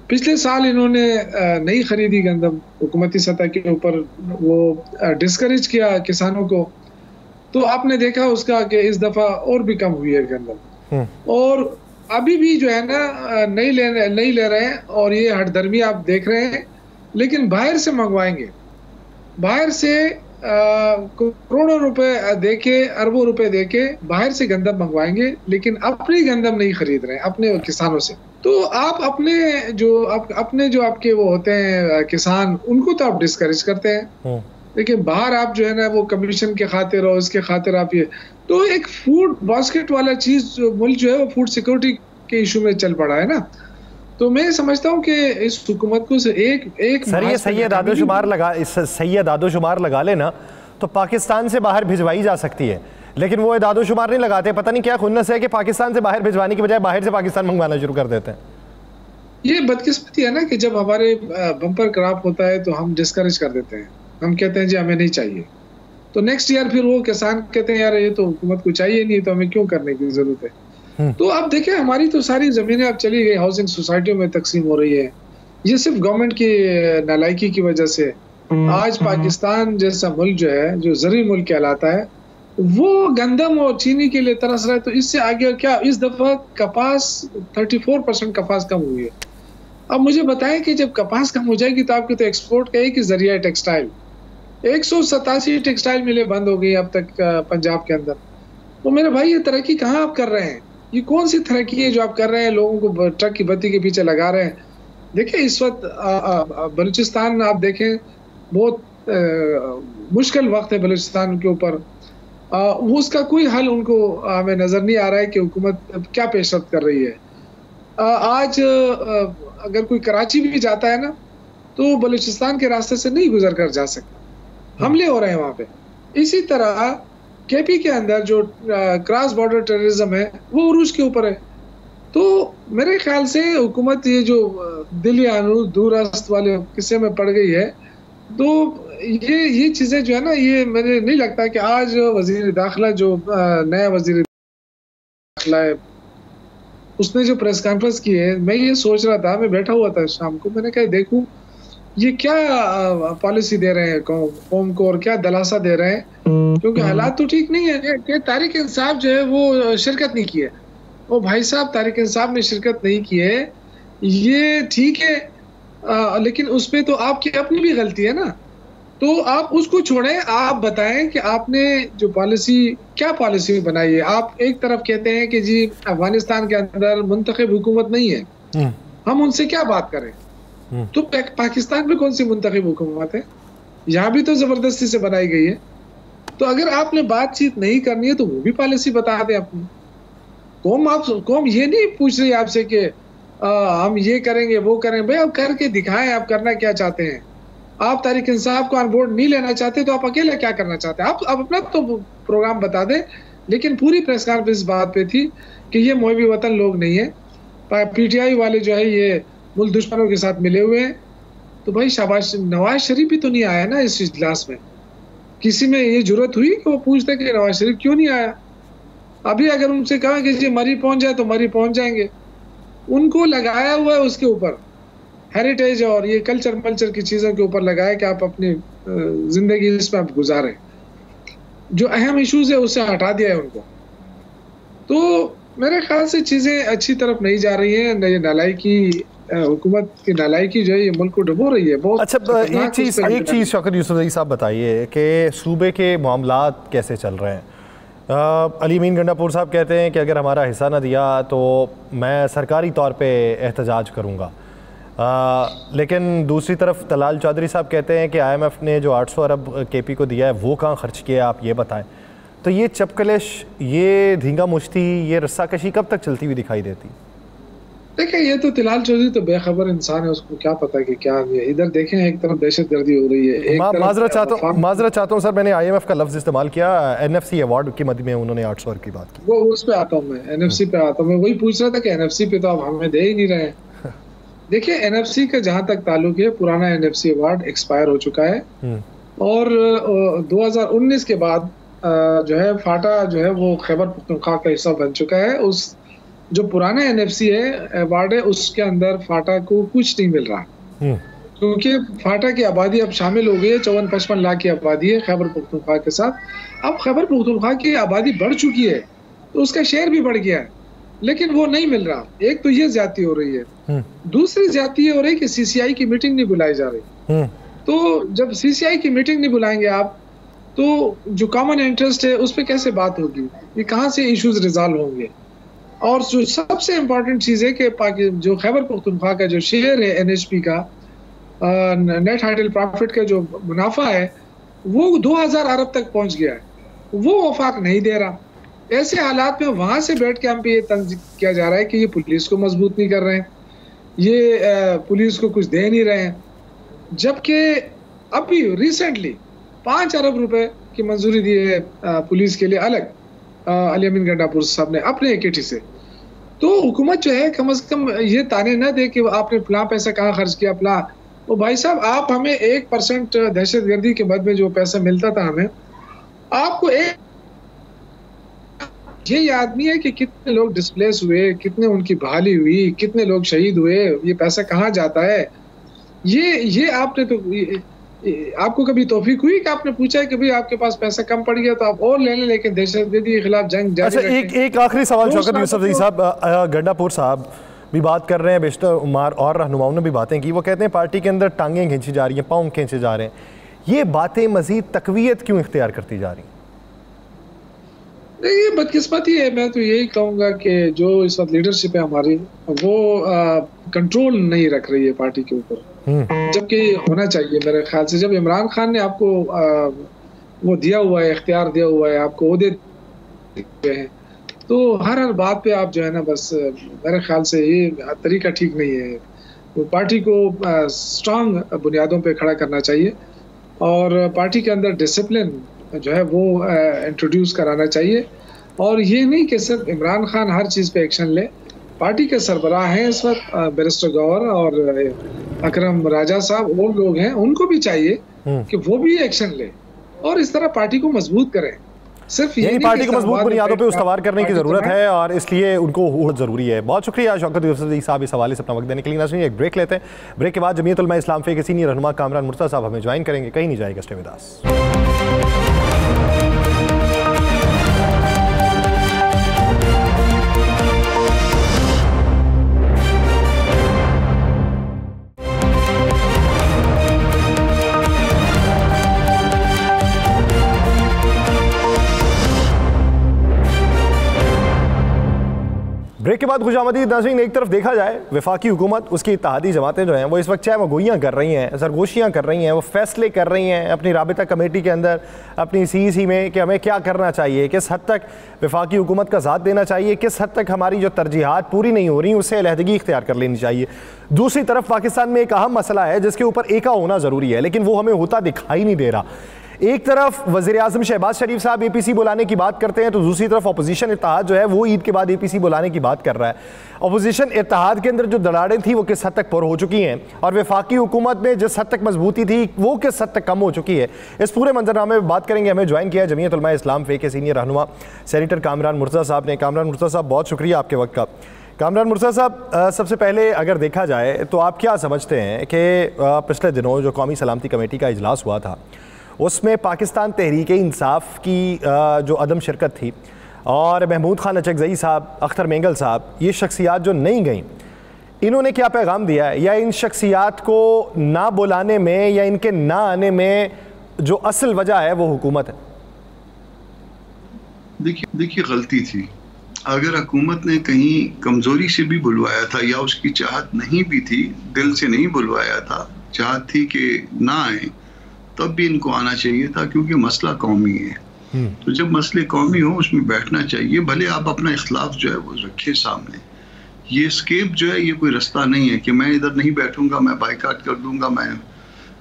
पिछले साल इन्होंने नहीं खरीदी गंदम, हुकूमती सतह के ऊपर वो डिस्करेज किया किसानों को, तो आपने देखा उसका कि इस दफा और भी कम हुई है गंदम। और अभी भी जो है ना नहीं ले रहे हैं, और ये हठधर्मी आप देख रहे हैं। लेकिन बाहर से मंगवाएंगे, बाहर से करोड़ों रुपए देके, अरबों रुपए देके बाहर से गंदम मंगवाएंगे, लेकिन अपनी गंदम नहीं खरीद रहे हैं अपने किसानों से। तो आप अपने जो आपके वो होते हैं किसान, उनको तो आप डिस्करेज करते हैं, लेकिन बाहर आप जो है ना वो कमीशन के खातिर और इसके खातिर आप ये, तो एक फूड बास्केट वाला चीज मुल्क जो है वो फूड सिक्योरिटी के इशू में चल पड़ा है ना। तो मैं समझता हूँ कि इस हुकूमत को एक सर ये सही आदोशुमार लगा लेना तो पाकिस्तान से बाहर भिजवाई जा सकती है, लेकिन वो इदादोशुमार नहीं लगाते। पता नहीं क्या खुन्नस है कि पाकिस्तान से बाहर भिजवाने की बजाय बाहर से पाकिस्तान मंगवाना शुरू कर देते हैं। ये बदकिस्मती है ना कि जब हमारे बम्पर क्रॉप होता है तो हम डिस्करेज कर देते हैं, हम कहते हैं जी हमें नहीं चाहिए, तो नेक्स्ट ईयर फिर वो किसान कहते हैं यार ये तो हुकूमत को चाहिए नहीं, तो हमें क्यों करने की जरूरत है। तो अब देखें हमारी तो सारी जमीनें अब चली गई, हाउसिंग सोसाइटियों में तकसीम हो रही है। ये सिर्फ गवर्नमेंट की नालायकी की वजह से आज पाकिस्तान जैसा मुल्क जो है, जो ज़रूरी मुल्क कहलाता है, वो गंदम और चीनी के लिए तरस रहा है। तो इससे आगे क्या, इस दफा कपास 34% कपास कम हुई है। अब मुझे बताएं कि जब कपास कम हो जाएगी तो आपके तो एक्सपोर्ट का एक ही जरिया है टेक्सटाइल। 187 टेक्सटाइल मिलें बंद हो गई अब तक पंजाब के अंदर। तो मेरे भाई ये तरक्की कहाँ आप कर रहे हैं? ये कौन सी तरक्की है जो आप कर रहे हैं? लोगों को ट्रक की बत्ती के पीछे लगा रहे हैं। देखिए इस वक्त बलूचिस्तान आप देखें, बहुत मुश्किल वक्त है बलूचिस्तान के ऊपर। वो उसका कोई हल उनको हमें नज़र नहीं आ रहा है कि हुकूमत क्या पेशरफ्त कर रही है। आज अगर कोई कराची भी जाता है ना तो बलूचिस्तान के रास्ते से नहीं गुजर कर जा सकता, हमले हो रहे हैं वहाँ पे। इसी तरह केपी के अंदर जो क्रॉस बॉर्डर टेररिज्म है वो उरूज के ऊपर है। तो मेरे ख्याल से हुकूमत ये जो दिल या दूरस्त वाले किस्से में पड़ गई है, तो ये चीज़ें जो है ना, ये मुझे नहीं लगता कि आज वजीर दाखिला जो नया वजीर दाखिला है उसने जो प्रेस कॉन्फ्रेंस की है, मैं ये सोच रहा था, मैं बैठा हुआ था शाम को, मैंने कहा देखूं ये क्या पॉलिसी दे रहे हैं कौम को और क्या दिलासा दे रहे हैं, क्योंकि हालात तो ठीक नहीं है। कि तारिक इंसाफ जो है वो शिरकत नहीं की है। ओ भाई साहब, तारिक इंसाफ ने शिरकत नहीं की है, ये ठीक है, लेकिन उसमें तो आपकी अपनी भी गलती है ना। तो आप उसको छोड़ें, आप बताएं कि आपने जो पॉलिसी, क्या पॉलिसी बनाई है। आप एक तरफ कहते हैं कि जी अफगानिस्तान के अंदर मुंतखब हुकूमत नहीं है, हम उनसे क्या बात करें। तो पाकिस्तान में कौन सी मुंतखब हुकूमत है? यहाँ भी तो जबरदस्ती से बनाई गई है। तो अगर आपने बातचीत नहीं करनी है तो वो भी पॉलिसी बता दें अपनी। कौम ये नहीं पूछ रही आपसे कि हम ये करेंगे वो करेंगे। भाई आप करके दिखाएं, आप करना क्या चाहते हैं। आप तारिक इंसाफ को ऑन बोर्ड नहीं लेना चाहते तो आप अकेले क्या करना चाहते हैं? आप अपना तो प्रोग्राम बता दें। लेकिन पूरी प्रेस कॉन्फ्रेंस इस बात पे थी कि ये मोहब्बी वतन लोग नहीं है, पीटीआई वाले जो है ये मुल्क दुश्मनों के साथ मिले हुए हैं। तो भाई शाबाश, नवाज शरीफ भी तो नहीं आया ना इस इजलास में। किसी में ये जरूरत हुई कि वो पूछते कि नवाज शरीफ क्यों नहीं आया? अभी अगर उनसे कहा कि जी मरी पहुंच जाए तो मरी पहुंच जाएंगे। उनको लगाया हुआ है उसके ऊपर, हेरिटेज और ये कल्चर की चीज़ों के ऊपर लगाया कि आप अपनी जिंदगी इसमें आप गुजारें। जो अहम इश्यूज है उससे हटा दिया है उनको। तो मेरे ख्याल से चीज़ें अच्छी तरफ नहीं जा रही हैं। ये नालायकी, हुकूमत की नालायकी जो है ये मुल्क को डुबो रही है बहुत। अच्छा, एक चीज़ शौकत यूसुफ साहब बताइए कि सूबे के मामलात कैसे चल रहे हैं। अली मीन गंडापुर साहब कहते हैं कि अगर हमारा हिस्सा ना दिया तो मैं सरकारी तौर पे एहतजाज करूँगा, लेकिन दूसरी तरफ तलाल चौधरी साहब कहते हैं कि IMF ने जो 800 अरब केपी को दिया है वो कहाँ खर्च किया, आप ये बताएं। तो ये चपकलिश, ये धींगा मुश्ती, ये रस्साकशी कब तक चलती हुई दिखाई देती? देखिए ये तो तलाल चौधरी तो बेखबर इंसान है, उसको क्या पता कि क्या है। इधर देखें एक तरफ दहशतगर्दी हो रही है, माजरत चाहता हूँ सर, मैंने IMF का लफ्ज़ इस्तेमाल किया। NFC अवार्ड की मद में उन्होंने 800 अरब की बात की। वो उस पे आता हूँ मैं, NFC पे आता हूँ मैं। वही पूछ रहा था कि NFC पे तो आप हमें दे ही नहीं रहे हैं। देखिए NFC का जहाँ तक ताल्लुक है, पुराना NFC अवार्ड एक्सपायर हो चुका है और 2019 के बाद जो है फाटा जो है वो खैबर पख्तूनख्वा का हिस्सा बन चुका है। उस जो पुराना NFC है अवार्ड है उसके अंदर फाटा को कुछ नहीं मिल रहा, क्योंकि फाटा की आबादी अब शामिल हो गई है। 54-55 लाख की आबादी है खैबर पख्तूनख्वा के साथ। अब खैबर पख्तूनख्वा की आबादी बढ़ चुकी है तो उसका शेयर भी बढ़ गया है, लेकिन वो नहीं मिल रहा। एक तो ये ज्यादती हो रही है, दूसरी ज्यादती हो रही है कि CCI की मीटिंग नहीं बुलाई जा रही। तो जब CCI की मीटिंग नहीं बुलाएंगे आप तो जो कॉमन इंटरेस्ट है उस पर कैसे बात होगी, ये कहाँ से इश्यूज रिजॉल्व होंगे। और जो सबसे इम्पोर्टेंट चीज़ है कि जो खैबर पख्तूनख्वा का जो शेयर है NHP का, नेट हाइडल प्रॉफिट का जो मुनाफा है वो 2000 अरब तक पहुंच गया है, वो वफाक नहीं दे रहा। ऐसे हालात में वहाँ से बैठ के हम पे ये तंज किया जा रहा है कि ये पुलिस को मजबूत नहीं कर रहे हैं, ये पुलिस को कुछ दे नहीं रहे हैं, जबकि अभी रिसेंटली 5 अरब रुपए की मंजूरी दी है पुलिस के लिए अलग। अली अमीन गंडापुर साहब ने अपने अकेठी से। तो हुकूमत जो है कम से कम ये ताने न दे कि आपने फला पैसा कहाँ खर्च किया फला। तो भाई साहब, आप हमें 1% दहशतगर्दी के बदले जो पैसा मिलता था हमें, आपको ये याद नहीं है कि कितने लोग डिस्प्लेस हुए, कितने उनकी बहाली हुई, कितने लोग शहीद हुए, ये पैसा कहाँ जाता है? ये आपने तो आपको कभी तौफीक हुई कि आपने पूछा है कि भाई आपके पास पैसा कम पड़ गया तो आप और ले लें, लेकिन दहशतगर्दी के खिलाफ जंग जारी रखें। अच्छा, एक आखिरी सवाल शौकत यूसुफजई साहब, गंडापुर साहब भी बात कर रहे हैं, बेशतर उमर और रहनुमाओं ने भी बातें की। वो कहते हैं पार्टी के अंदर टांगें खींची जा रही हैं, पाँव खींचे जा रहे हैं। ये बातें मजीद तकवीयत क्यों इख्तियार करती जा रही हैं? ये बदकिस्मती है। मैं तो यही कहूँगा कि जो इस वक्त लीडरशिप है हमारी, वो कंट्रोल नहीं रख रही है पार्टी के ऊपर, जबकि होना चाहिए मेरे ख्याल से। जब इमरान खान ने आपको वो दिया हुआ है, इख्तियार दिया हुआ है, आपको ओहदे हैं, तो हर बात पे आप जो है ना, बस मेरे ख्याल से ये तरीका ठीक नहीं है। तो पार्टी को स्ट्रांग बुनियादों पे खड़ा करना चाहिए और पार्टी के अंदर डिसिप्लिन जो है वो इंट्रोड्यूस कराना चाहिए। और ये नहीं कि सिर्फ इमरान खान हर चीज़ पे एक्शन ले। पार्टी के सरबराह हैं इस वक्त बैरिस्टर गौहर और अकरम राजा साहब, और लोग हैं, उनको भी चाहिए कि वो भी एक्शन ले और इस तरह पार्टी को मजबूत करें। सिर्फ ये पार्टी को मजबूत बुनियादों पे उस्तवार करने की ज़रूरत है और इसलिए उनको बहुत ज़रूरी है। बहुत शुक्रिया शौकत यूसुफजई साहब इस हवाले से अपना वक्त देने के लिए। नाज़रीन, एक ब्रेक लेते हैं। ब्रेक के बाद जमीयत उलमा इस्लाम के सीनियर रहनुमा कामरान मुर्तज़ा साहब हमें ज्वाइन करेंगे। कहीं नहीं जाएगा, स्टे विद अस। ब्रेक के बाद खुशामदीद नाज़रीन। एक तरफ देखा जाए वफाकी हुकूमत, उसकी इत्तेहादी जमातें जो हैं वो इस वक्त चाहे गोइयाँ कर रही हैं, सरगोशियाँ कर रही हैं, वो फैसले कर रही हैं अपनी राबिता कमेटी के अंदर, अपनी CEC में, कि हमें क्या करना चाहिए, किस हद तक वफाकी हुकूमत का साथ देना चाहिए, किस हद तक हमारी जो तरजीहात पूरी नहीं हो रही उससे अलहदगी इख्तियार कर लेनी चाहिए। दूसरी तरफ पाकिस्तान में एक अहम मसला है जिसके ऊपर एका होना ज़रूरी है, लेकिन वो हमें होता दिखाई नहीं दे रहा। एक तरफ वज़ीर आज़म शहबाज शरीफ साहब APC बुलाने की बात करते हैं, तो दूसरी तरफ अपोजिशन इत्तेहाद जो है वो ईद के बाद APC बुलाने की बात कर रहा है। अपोजिशन इत्तेहाद के अंदर जो दरारें थी वो किस हद तक पुर हो चुकी हैं और वफाकी हुकूमत में जिस हद तक मजबूती थी वो किस हद तक कम हो चुकी है, इस पूरे मंजरनामे में बात करेंगे। हमें ज्वाइन किया जमीयत उलमा इस्लाम फे के सीनियर रहनुमा सेनेटर कामरान मुर्तज़ा साहब ने। कामरान मुर्तज़ा साहब, बहुत शुक्रिया आपके वक्त का। कामरान मुर्तज़ा साहब, सबसे पहले अगर देखा जाए तो आप क्या समझते हैं कि पिछले दिनों जो कौमी सलामती कमेटी का इजलास हुआ था उसमें पाकिस्तान तहरीक इंसाफ की जो अदम शिरकत थी और महमूद खान अचकज़ई साहब, अख्तर मेंगल साहब, ये शख्सियात जो नहीं गईं, इन्होंने क्या पैगाम दिया है, या इन शख्सियात को ना बुलाने में या इनके ना आने में जो असल वजह है वो हुकूमत है? देखिए गलती थी। अगर हुकूमत ने कहीं कमज़ोरी से भी बुलवाया था या उसकी चाहत नहीं भी थी, दिल से नहीं बुलवाया था, चाहत थी कि ना आए, तब भी इनको आना चाहिए था, क्योंकि मसला कौमी है। तो जब मसले कौमी हो उसमें बैठना चाहिए। भले आप अपना इख्तलाफ जो है वो रखे सामने। ये स्केप जो है ये कोई रास्ता नहीं है कि मैं इधर नहीं बैठूंगा, मैं बाइकाट कर दूंगा, मैं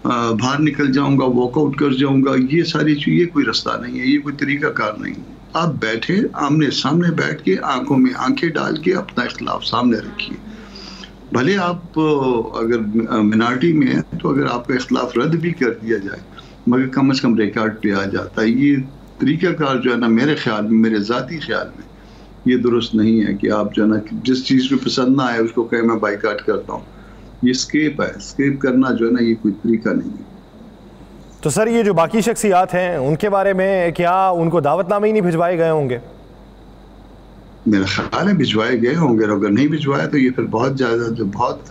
बाहर निकल जाऊंगा, वॉकआउट कर जाऊंगा। ये सारी चीज़, ये कोई रास्ता नहीं है, ये कोई तरीकाकार नहीं है। आप बैठे, आमने सामने बैठ के आंखों में आंखें डाल के अपना इख्तलाफ सामने रखिए। भले आप अगर मिनारिटी में है तो अगर आपका इख्तलाफ रद्द भी कर दिया जाए, मगर कम से कम रिकॉर्ड पे आ जाता है। ये तरीक़ाकार जो है ना, मेरे ख्याल में, मेरे ज़ाती ख्याल में ये दुरुस्त नहीं है कि आप जो है ना जिस चीज़ को पसंद ना आए उसको कहे मैं बाइकाट करता हूँ। ये स्केप है, स्केप करना जो है ना ये कोई तरीका नहीं है। तो सर, ये जो बाकी शख्सियात हैं उनके बारे में क्या उनको दावतनामे ही नहीं भिजवाए गए होंगे? मेरा ख्याल है भिजवाए गए होंगे, अगर नहीं भिजवाए तो ये फिर बहुत ज़्यादा जो बहुत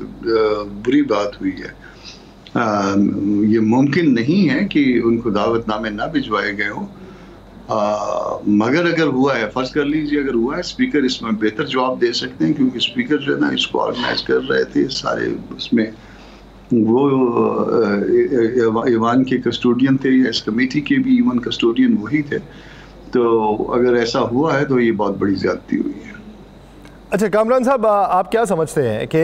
बुरी बात हुई है। ये मुमकिन नहीं है कि उनको दावतनामे ना भिजवाए गए हों, मगर अगर हुआ है, फर्ज कर लीजिए अगर हुआ है, स्पीकर इसमें बेहतर जवाब दे सकते हैं, क्योंकि स्पीकर जो है ना इसको ऑर्गेनाइज कर रहे थे सारे, उसमें वो ईवान के कस्टोडियन थे, या इस कमेटी के भी ईवान कस्टोडियन वही थे। तो अगर ऐसा हुआ है तो ये बहुत बड़ी ज़्यादती हुई है। अच्छा कामरान साहब, आप क्या समझते हैं कि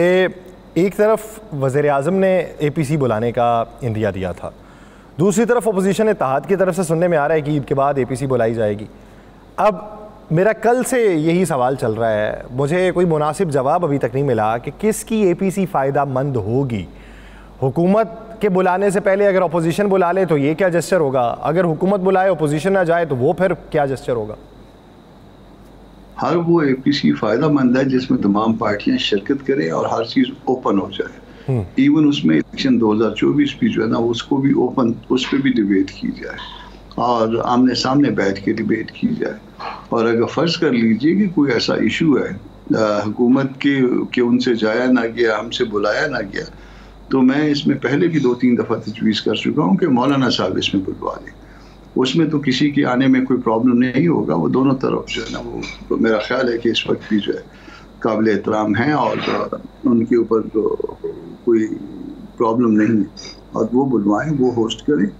एक तरफ वज़ीर आज़म ने APC बुलाने का इंदिया दिया था, दूसरी तरफ अपोजिशन इत्तेहाद की तरफ से सुनने में आ रहा है कि ईद के बाद APC बुलाई जाएगी। अब मेरा कल से यही सवाल चल रहा है, मुझे कोई मुनासिब जवाब अभी तक नहीं मिला कि किसकी APC फ़ायदा मंद होगी। हुकूमत के बुलाने से पहले अगर अपोजिशन बुला ले तो ये क्या जेस्चर होगा, अगर हुकूमत बुलाए अपोजिशन ना जाए तो वो फिर क्या जेस्चर होगा? हर वो APC फ़ायदा मंद है जिसमें तमाम पार्टियां शिरकत करें और हर चीज़ ओपन हो जाए। इवन उसमें इलेक्शन 2024 भी जो है ना उसको भी ओपन, उस पर भी डिबेट की जाए और आमने सामने बैठ के डिबेट की जाए। और अगर फ़र्ज़ कर लीजिए कि कोई ऐसा इशू है हुकूमत के उनसे जाया ना गया, हमसे बुलाया ना गया, तो मैं इसमें पहले भी 2-3 दफ़ा तजवीज़ कर चुका हूँ कि मौलाना साहब इसमें बुलवा लें। उसमें तो किसी के आने में कोई प्रॉब्लम नहीं होगा। वो दोनों तरफ जो है ना वो तो मेरा ख्याल है कि इस वक्त भी जो है काबिल एहतराम हैं और उनके ऊपर तो कोई प्रॉब्लम नहीं है और वो बुलवाएं, वो होस्ट करें।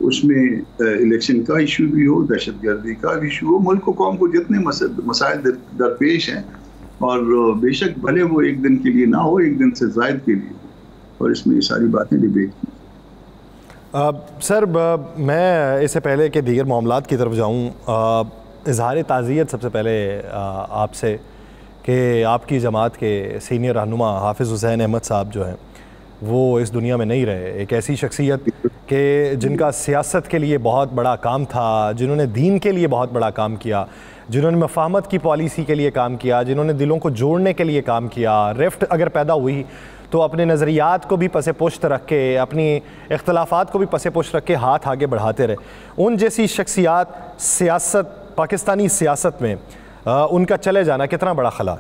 उसमें इलेक्शन का इशू भी हो, दहशतगर्दी का भी इशू हो, मुल्क को कौम को जितने मसाइल दरपेश हैं और बेशक भले वो एक दिन के लिए ना हो, एक दिन से ज़ायद के लिए, और इसमें ये सारी बातें डिबेट की। सर मैं इससे पहले कि दीगर मामलात की तरफ जाऊँ, इजहार ताज़ियत सबसे पहले आपसे कि आपकी जमात के सीनियर रहनुमा हाफिज़ हुसैन अहमद साहब जो हैं वो इस दुनिया में नहीं रहे। एक ऐसी शख्सियत कि जिनका सियासत के लिए बहुत बड़ा काम था, जिन्होंने दीन के लिए बहुत बड़ा काम किया, जिन्होंने मफाहमत की पॉलिसी के लिए काम किया, जिन्होंने दिलों को जोड़ने के लिए काम किया। रिफ्ट अगर पैदा हुई तो अपने नज़रियात को भी पसे पुश्त रख के, अपनी इख्तलाफात को भी पसे पुश्त रख के हाथ आगे बढ़ाते रहे। उन जैसी शख्सियात सियासत, पाकिस्तानी सियासत में उनका चले जाना कितना बड़ा खला?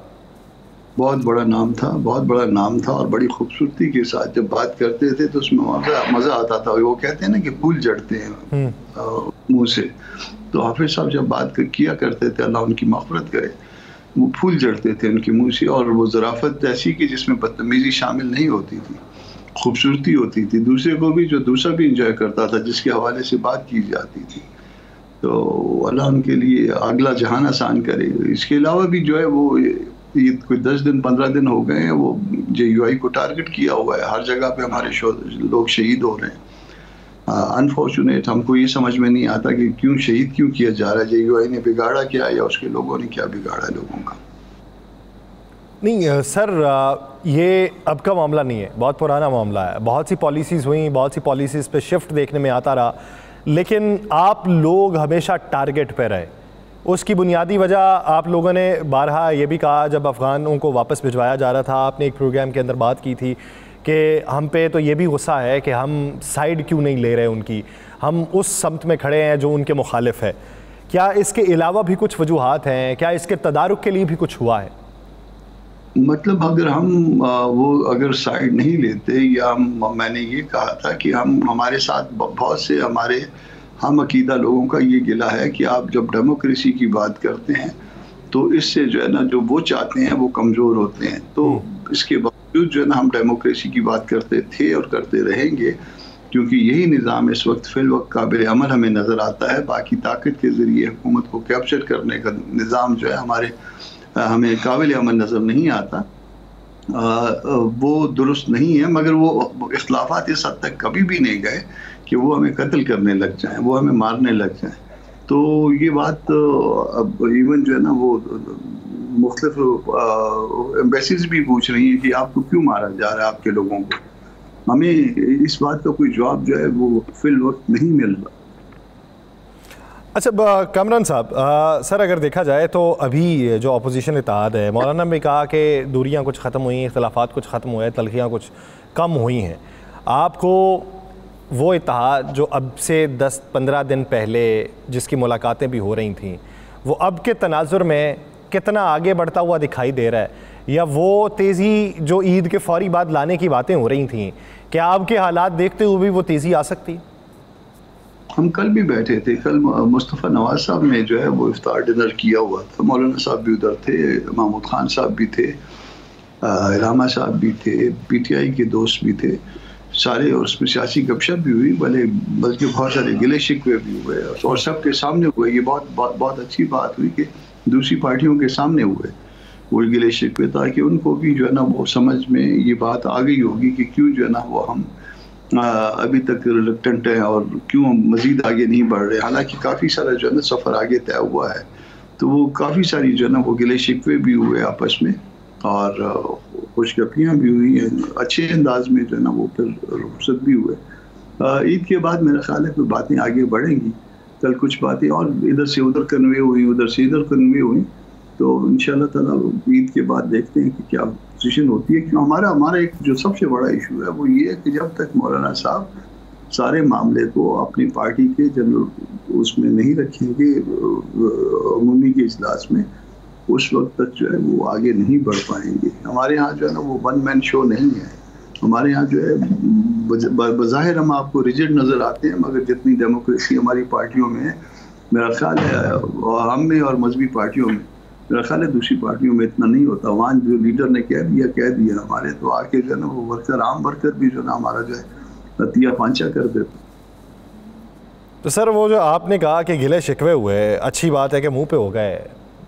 बहुत बड़ा नाम था, बहुत बड़ा नाम था और बड़ी खूबसूरती के साथ जब बात करते थे तो उसमें मज़ा आता था। वो कहते हैं ना कि फूल जड़ते हैं मुँह से, तो हाफिज़ साहब जब बात किया करते थे, अल्लाह उनकी मग़फ़िरत करे, वो फूल जड़ते थे उनके मुंह से। और वो ज़राफ़त ऐसी कि जिसमें बदतमीज़ी शामिल नहीं होती थी, खूबसूरती होती थी, दूसरे को भी, जो दूसरा भी इंजॉय करता था, जिसके हवाले से बात की जाती थी। तो अल्लाह उनके लिए अगला जहान आसान करे। इसके अलावा भी जो है वो ये कोई 10 दिन 15 दिन हो गए हैं वो JUI को टारगेट किया हुआ है। हर जगह पे हमारे लोग शहीद हो रहे हैं। अनफॉर्चुनेट, हमको ये समझ में नहीं आता कि क्यों शहीद क्यों किया जा रहा है। JUI ने बिगाड़ा क्या या उसके लोगों ने क्या बिगाड़ा लोगों का? नहीं सर, ये अब का मामला नहीं है, बहुत पुराना मामला है। बहुत सी पॉलिसीज़ हुई, बहुत सी पॉलिसीज़ पे शिफ्ट देखने में आता रहा, लेकिन आप लोग हमेशा टारगेट पे रहे। उसकी बुनियादी वजह आप लोगों ने बारहा ये भी कहा जब अफ़गानों को वापस भिजवाया जा रहा था, आपने एक प्रोग्राम के अंदर बात की थी कि हम पे तो ये भी गुस्सा है कि हम साइड क्यों नहीं ले रहे उनकी, हम उस समत में खड़े हैं जो उनके मुखालिफ है। क्या इसके अलावा भी कुछ वजूहात हैं? क्या इसके तदारुक के लिए भी कुछ हुआ है? मतलब अगर हम वो अगर साइड नहीं लेते या मैंने ये कहा था कि हमारे साथ बहुत से हमारे हम अकीदा लोगों का ये गिला है कि आप जब डेमोक्रेसी की बात करते हैं तो इससे जो है ना जो वो चाहते हैं वो कमज़ोर होते हैं। तो इसके बावजूद जो है ना हम डेमोक्रेसी की बात करते थे और करते रहेंगे, क्योंकि यही निज़ाम इस वक्त फिल वक्त काबिल अमल हमें नज़र आता है। बाकी ताकत के ज़रिए हुकूमत को कैप्चर करने का निज़ाम जो है हमें काबिल अमल नज़र नहीं आता। वो दुरुस्त नहीं है, मगर वो इख्तलाफात इस हद तक कभी भी नहीं गए कि वो हमें कत्ल करने लग जाएं, वो हमें मारने लग जाएं। तो ये बात अब इवन जो है ना वो मुख्तलिफ एम्बेसीज भी पूछ रही हैं कि आपको क्यों मारा जा रहा है आपके लोगों को। हमें इस बात का कोई जवाब जो है वो फिल वक्त नहीं मिल रहा। अच्छा कामरान साहब, सर अगर देखा जाए तो अभी जो अपोजिशन इत्तेहाद है, मौलाना ने कहा कि दूरियां कुछ ख़त्म हुई, इख्तलाफात कुछ ख़त्म हुए, तलखियाँ कुछ कम हुई हैं। आपको वो इत्तेहाद जो अब से 10-15 दिन पहले जिसकी मुलाकातें भी हो रही थी, वो अब के तनाजुर में कितना आगे बढ़ता हुआ दिखाई दे रहा है, या वो तेज़ी जो ईद के फौरी बाद लाने की बातें हो रही थी, क्या आपके हालात देखते हुए भी वो तेज़ी आ सकती? हम कल भी बैठे थे, कल मुस्तफ़ा नवाज साहब ने जो है वो इफ्तार डिनर किया हुआ था, मौलाना साहब भी उधर थे, महमूद खान साहब भी थे, रामा साहब भी थे, PTI के दोस्त भी थे सारे, और उसमें सियासी गपशप भी हुई, बल्कि बहुत सारे गिले शिकवे भी हुए और सबके सामने हुए। ये बहुत अच्छी बात हुई कि दूसरी पार्टियों के सामने हुए वो गिले शिकवे, ताकि उनको भी जो है ना वो समझ में ये बात आ गई होगी कि क्यों जो है ना वो हम अभी तक रिलक्टेंट है और क्यों मजीद आगे नहीं बढ़ रहे, हालांकि काफ़ी सारा जो है ना सफ़र आगे तय हुआ है। तो वो काफ़ी सारी जो है ना वो गिले शिकवे भी हुए आपस में और खुशगपियाँ भी हुई हैं, अच्छे अंदाज में जो है ना वो फिर रुखसत भी हुए। ईद के बाद मेरा ख्याल है कि बातें आगे बढ़ेंगी। कल कुछ बातें और इधर से उधर कन्वे हुई, उधर से इधर कन्वे हुई, तो इंशाल्लाह ताला ईद के बाद देखते हैं कि क्या पोजीशन होती है। क्यों हमारा एक जो सबसे बड़ा इशू है वो ये है कि जब तक मौलाना साहब सारे मामले को अपनी पार्टी के जनरल उसमें नहीं रखेंगे अमूमी के इजलास में, उस वक्त तक जो है वो आगे नहीं बढ़ पाएंगे। हमारे यहाँ जो है ना वो वन मैन शो नहीं है। हमारे यहाँ जो है बज़ाहिर हम आपको रिजिड नज़र आते हैं, मगर जितनी डेमोक्रेसी हमारी पार्टियों में है, मेरा ख्याल है हम में और मजहबी पार्टियों में, मेरा ख्याल है दूसरी पार्टियों में इतना नहीं होता। वहाँ जो लीडर ने कह दिया हमारे, तो आके जो है ना वो वर्कर आम वर्कर भी जो है ना हमारा जो है रतिया पांचा कर देता। तो सर वो जो आपने कहा कि गिले शिकवे हुए, अच्छी बात है कि मुंह पे हो गए,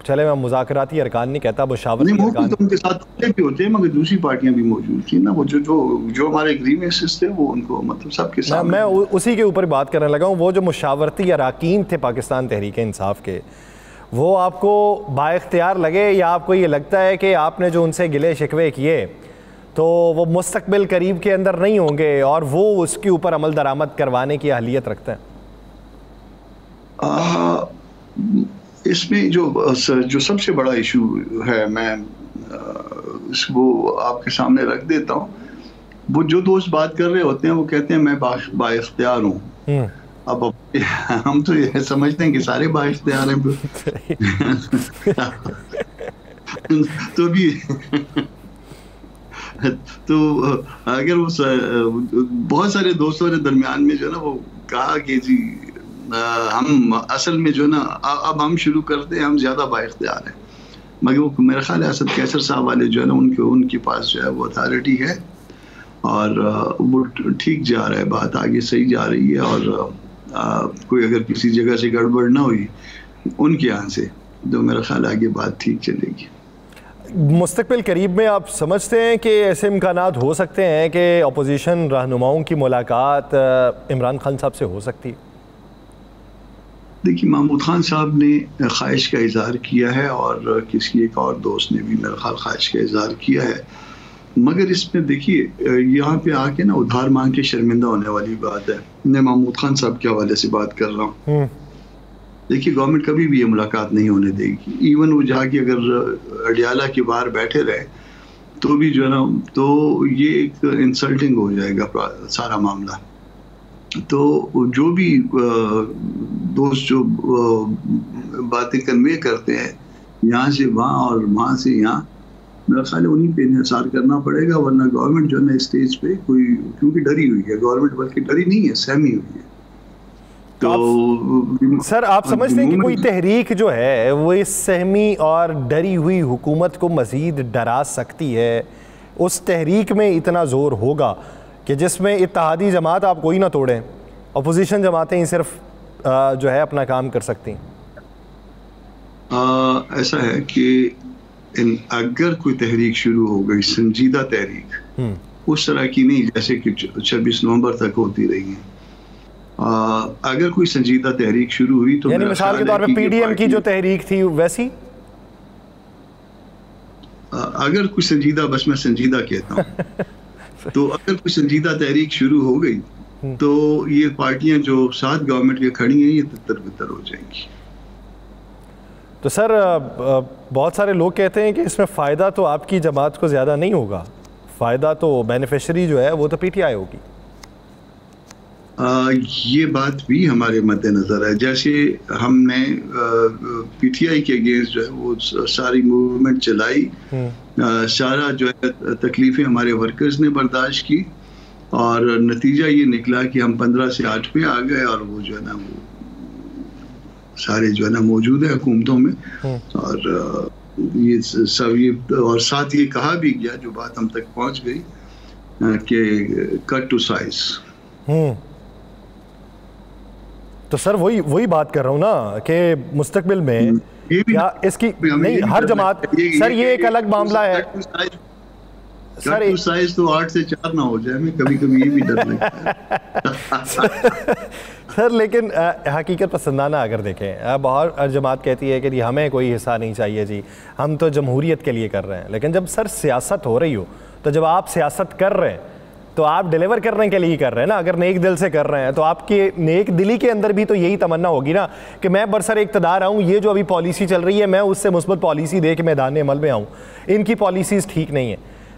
चले मैं मुज़ाकराती अरकान नहीं कहता, मुशावरती अरकान तो उनके साथ भी होते हैं, मगर दूसरी पार्टियां भी मौजूद थी ना, वो जो हमारे ग्रीवेंसेस थे वो उनको मतलब सबके सामने। मैं उसी के ऊपर बात करने लगा हूँ। वो जो मुशावरती अरकान थे पाकिस्तान तहरीक इंसाफ के, वो आपको बाइख्तियार लगे या आपको ये लगता है कि आपने जो उनसे गिले शिकवे किए तो वो मुस्तकबिल करीब के अंदर नहीं होंगे और वो उसके ऊपर अमल दरामद करवाने की अहलियत रखते हैं? इसमें जो सबसे बड़ा इशू है, मैं वो आपके सामने रख देता हूँ। वो जो दोस्त बात कर रहे होते हैं वो कहते हैं मैं बाइख्तियार हूँ। अब हम तो ये समझते हैं कि सारे बाइख्तियार हैं तो भी तो अगर वो बहुत सारे दोस्तों के दरमियान में जो है ना वो कहा कि जी हम असल में जो ना अब हम शुरू करते हैं, हम ज़्यादा बाइख्तियार हैं, मगर वो मेरा ख्याल है असद कैसर साहब वाले जो है ना उनके पास जो है वो अथॉरिटी है और वो ठीक जा रहा है, बात आगे सही जा रही है और कोई अगर किसी जगह से गड़बड़ ना हुई उनके यहाँ से, तो मेरा ख्याल आगे बात ठीक चलेगी। मुस्तकबिल करीब में आप समझते हैं कि ऐसे इम्कानात हो सकते हैं कि अपोजिशन रहनुमाओं की मुलाकात इमरान खान साहब से हो सकती है? देखिए, महमूद खान साहब ने ख्वाहिश का इजहार किया है और किसी एक और दोस्त ने भी मेरा ख्याल ख्वाहिश का इजहार किया है, मगर इसमें देखिए यहाँ पे आके ना उधार मांग के शर्मिंदा होने वाली बात है। मैं महमूद खान साहब के हवाले से बात कर रहा हूँ। देखिए, गवर्नमेंट कभी भी ये मुलाकात नहीं होने देगी। इवन वो जाके अगर अडियाला के बाहर बैठे रहे तो भी जो है ना, तो ये एक इंसल्टिंग हो जाएगा सारा मामला। तो जो भी दोस्त जो बातें कन्वे करते हैं यहाँ से वहाँ और वहाँ से यहाँ, मेरा ख्याल है उन्हीं पे इंहिसार करना पड़ेगा, वरना गवर्नमेंट जो है ना स्टेज पे कोई, क्योंकि डरी हुई है गवर्नमेंट, बल्कि डरी नहीं है, सहमी हुई है। तो सर आप समझते हैं कि कोई तहरीक जो है वो इस सहमी और डरी हुई हुकूमत को मज़ीद डरा सकती है? उस तहरीक में इतना ज़ोर होगा कि जिसमें इत्तेहादी जमात आप कोई ना तोड़ें, अपोजिशन जमातें ही सिर्फ जो है अपना काम कर सकती हैं? ऐसा है कि अगर कोई तहरीक शुरू हो गई, संजीदा तहरीक, उस तरह की नहीं जैसे कि 26 नवंबर तक होती रही है, अगर कोई संजीदा तहरीक शुरू हुई तो यानी मिसाल के तौर पे पीडीएम की जो तहरीक थी वैसी, अगर कोई संजीदा, बस मैं संजीदा कहता हूँ तो अगर कोई संजीदा तहरीक शुरू हो गई तो ये पार्टियां जो साथ गवर्नमेंट के खड़ी हैं ये तितर बितर हो जाएंगी। तो सर बहुत सारे लोग कहते हैं कि इसमें फ़ायदा तो आपकी जमात को ज़्यादा नहीं होगा, फ़ायदा तो बेनिफिशरी जो है वो तो पीटीआई होगी। ये बात भी हमारे मद्देनज़र है। जैसे हमने पीटीआई के अगेंस्ट जो है वो सारी मूवमेंट चलाई, सारा जो है तकलीफ़ें हमारे वर्कर्स ने बर्दाश्त की और नतीजा ये निकला कि हम 15 से 8 पे आ गए और वो जो है ना वो सारे जो है ना मौजूद है हुकूमतों में और ये सब, ये और साथ ये कहा भी गया, जो बात हम तक पहुंच गई कि कट टू साइज। तो सर वही बात कर रहा हूँ ना कि मुस्तकबिल में क्या इसकी नहीं हर जमात, सर ये एक अलग मामला है, सर साइज तो 8 से 4 ना हो जाए, मैं कभी कभी ये भी डर लगता है। सर लेकिन हकीकत पसंदाना अगर देखें, बहुत जमात कहती है कि जी हमें कोई हिस्सा नहीं चाहिए जी, हम तो जमहूरियत के लिए कर रहे हैं। लेकिन जब सर सियासत हो रही हो तो जब आप सियासत कर रहे हैं तो आप डिलीवर करने के लिए ही कर रहे हैं ना। अगर नेक दिल से कर रहे हैं तो आपकी नेक दिली के अंदर भी तो यही तमन्ना होगी ना कि मैं बरसर इक़्तिदार आऊँ, ये जो अभी पॉलिसी चल रही है मैं उससे मुस्बत पॉलिसी दे के मैदान अमल में आऊँ, इनकी पॉलिसीज़ ठीक नहीं है।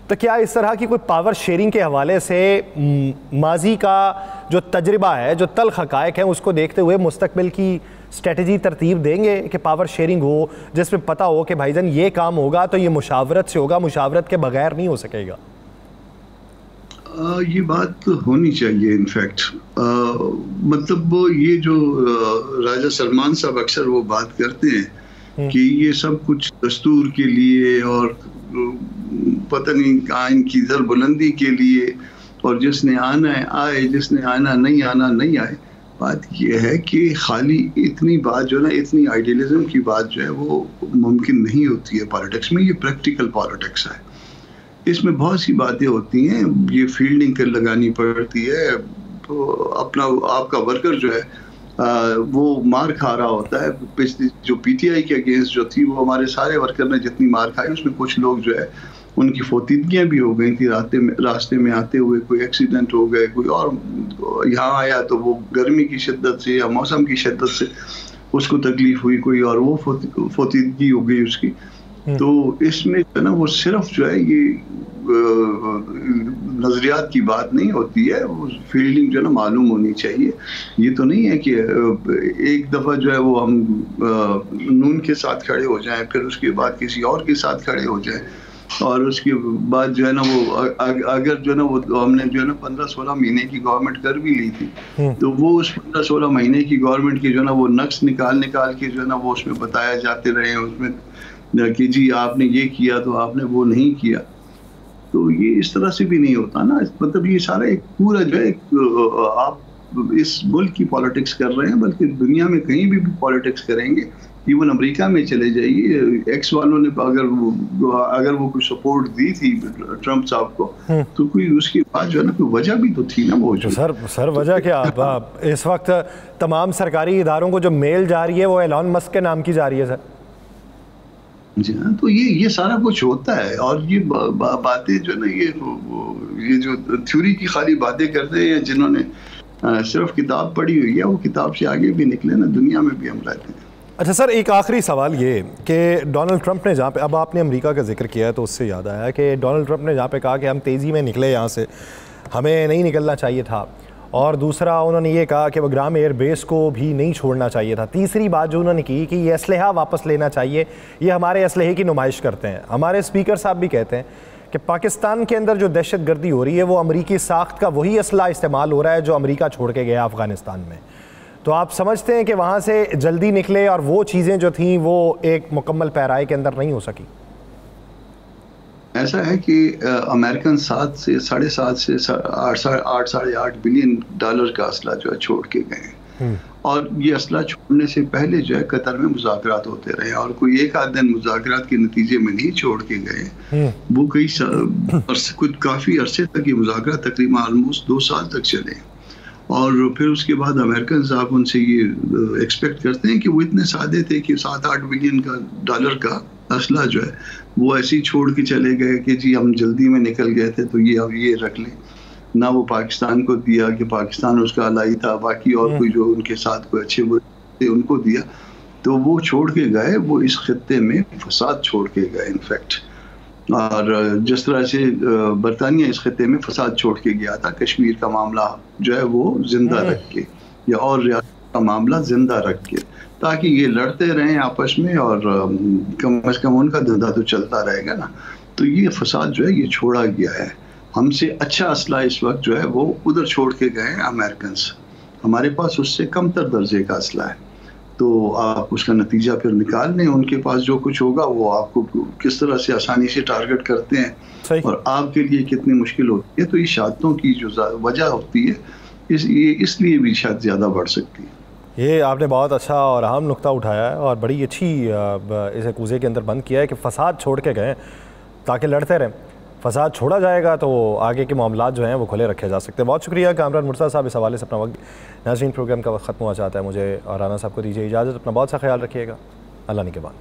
तो क्या इस तरह की कोई पावर शेयरिंग के हवाले से माजी का जो तजर्बा है, जो तल्ख़ हक़ाइक़ हैं, उसको देखते हुए मुस्तक़बिल की स्ट्रेटजी तरतीब देंगे कि पावर शेयरिंग हो जिसमें पता हो कि भाईजान ये काम होगा तो ये मुशावरत से होगा, मुशावरत के बगैर नहीं हो सकेगा? ये बात तो होनी चाहिए। इनफैक्ट मतलब वो ये जो राजा सलमान साहब अक्सर वो बात करते हैं कि ये सब कुछ दस्तूर के लिए और पता नहीं आइन की दर बुलंदी के लिए, और जिसने आना है आए, जिसने आना नहीं आना नहीं आए। बात यह है कि खाली इतनी बात जो है ना, इतनी आइडियलिज्म की बात जो है वो मुमकिन नहीं होती है पॉलिटिक्स में। ये प्रैक्टिकल पॉलिटिक्स है, इसमें बहुत सी बातें होती हैं। ये फील्डिंग कर लगानी पड़ती है, तो अपना आपका वर्कर जो है वो मार खा रहा होता है। पिछली जो पीटीआई के अगेंस्ट जो थी वो हमारे सारे वर्कर ने जितनी मार खाई, उसमें कुछ लोग जो है उनकी फोतीदगियाँ भी हो गई थी। रास्ते में आते हुए कोई एक्सीडेंट हो गए, कोई और यहाँ आया तो वो गर्मी की शिद्दत से या मौसम की शिद्दत से उसको तकलीफ हुई कोई, और वो फोतीदगी हो गई उसकी। तो इसमें जो है ना वो सिर्फ जो है ये नजरियात की बात नहीं होती है, वो फील्डिंग जो है ना मालूम होनी चाहिए। ये तो नहीं है कि एक दफ़ा जो है वो हम नून के साथ खड़े हो जाएं, फिर उसके बाद किसी और के साथ खड़े हो जाएं, और उसके बाद जो है ना वो अगर जो है ना वो हमने जो है ना 15-16 महीने की गवर्नमेंट कर भी ली थी, तो वो उस 15-16 महीने की गवर्नमेंट की जो है ना वो नक्स निकाल के जो है ना वो उसमें बताया जाते रहे उसमें कि जी आपने ये किया तो आपने वो नहीं किया। तो ये इस तरह से भी नहीं होता ना। मतलब ये सारा एक पूरा जो है आप इस मुल्क की पॉलिटिक्स कर रहे हैं, बल्कि दुनिया में कहीं भी पॉलिटिक्स करेंगे, इवन अमेरिका में चले जाइए, एक्स वालों ने अगर वो कोई सपोर्ट दी थी ट्रंप साहब को, तो कोई उसके बाद जो है ना कोई वजह भी तो थी ना वो। तो सर वजह क्या? इस वक्त तमाम सरकारी इदारों को जो मेल जा रही है वो एलॉन मस्क के नाम की जा रही है सर। जी हाँ, तो ये सारा कुछ होता है। और ये बातें जो ना ये जो थ्योरी की खाली बातें करते हैं, जिन्होंने सिर्फ किताब पढ़ी हुई है, वो किताब से आगे भी निकले ना, दुनिया में भी हम रहते हैं। अच्छा सर, एक आखिरी सवाल ये कि डोनाल्ड ट्रंप ने जहाँ पे, अब आपने अमेरिका का जिक्र किया है तो उससे याद आया कि डोनाल्ड ट्रंप ने जहाँ पे कहा कि हम तेज़ी में निकले यहाँ से, हमें नहीं निकलना चाहिए था, और दूसरा उन्होंने ये कहा कि बग्राम एयरबेस को भी नहीं छोड़ना चाहिए था। तीसरी बात जो उन्होंने की कि ये असलहा वापस लेना चाहिए, ये हमारे असलहे की नुमाइश करते हैं। हमारे स्पीकर साहब भी कहते हैं कि पाकिस्तान के अंदर जो दहशत गर्दी हो रही है वो अमरीकी साख्त का वही असला इस्तेमाल हो रहा है जो अमरीका छोड़ के गया अफ़गानिस्तान में। तो आप समझते हैं कि वहाँ से जल्दी निकले और वो चीज़ें जो थीं वो एक मुकम्मल पैराए के अंदर नहीं हो सकी? ऐसा है कि अमेरिकन 7 से 7.5 से 8.5 बिलियन डॉलर का असला जो है छोड़ के गए, और ये असला छोड़ने से पहले जो है कतर में मुज़ाकरात होते रहे, और कोई एक आध दिन मुज़ाकरात के नतीजे में नहीं छोड़ के गए। वो कुछ काफ़ी अरसे तक ये मुज़ाकरात तकरीबन ऑलमोस्ट 2 साल तक चले, और फिर उसके बाद अमेरिकन साहब उनसे ये एक्सपेक्ट करते हैं कि वो इतने सादे थे कि 7-8 बिलियन का डॉलर का असला जो है वो ऐसे ही छोड़ के चले गए कि जी हम जल्दी में निकल गए थे तो ये अब ये रख लें। ना वो पाकिस्तान को दिया कि पाकिस्तान उसका अलाई था, बाकी और कोई जो उनके साथ कोई अच्छे वो थे उनको दिया, तो वो छोड़ के गए, वो इस खत्ते में फसाद छोड़ के गए इनफैक्ट। और जिस तरह से बरतानिया इस खत्ते में फसाद छोड़ के गया था, कश्मीर का मामला जो है वो जिंदा रख के, या और रियासत का मामला जिंदा रख के, ताकि ये लड़ते रहें आपस में, और कम से कम उनका धंधा तो चलता रहेगा ना। तो ये फसाद जो है ये छोड़ा गया है। हमसे अच्छा असला इस वक्त जो है वो उधर छोड़ के गए हैं अमेरिकन, हमारे पास उससे कमतर दर्जे का असला है। तो आप उसका नतीजा फिर निकाल लें, उनके पास जो कुछ होगा वो आपको किस तरह से आसानी से टारगेट करते हैं और आपके लिए कितनी मुश्किल होती है। तो ये शहादतों की जो वजह होती है इसलिए भी शायद ज़्यादा बढ़ सकती है। ये आपने बहुत अच्छा और अहम नुक्ता उठाया है और बड़ी अच्छी इसे कूजे के अंदर बंद किया है कि फसाद छोड़ के गए ताकि लड़ते रहें। फसाद छोड़ा जाएगा तो आगे के मामलात जो हैं वो खुले रखे जा सकते हैं। बहुत शुक्रिया कामरान मुर्तज़ा साहब, इस हवाले से अपना वक्त। नाज़रीन, प्रोग्राम का वक्त ख़त्म हुआ चाहता है, मुझे और राना साहब को दीजिए इजाज़त। अपना बहुत सा ख्याल रखिएगा। अल्लाह निगहबान।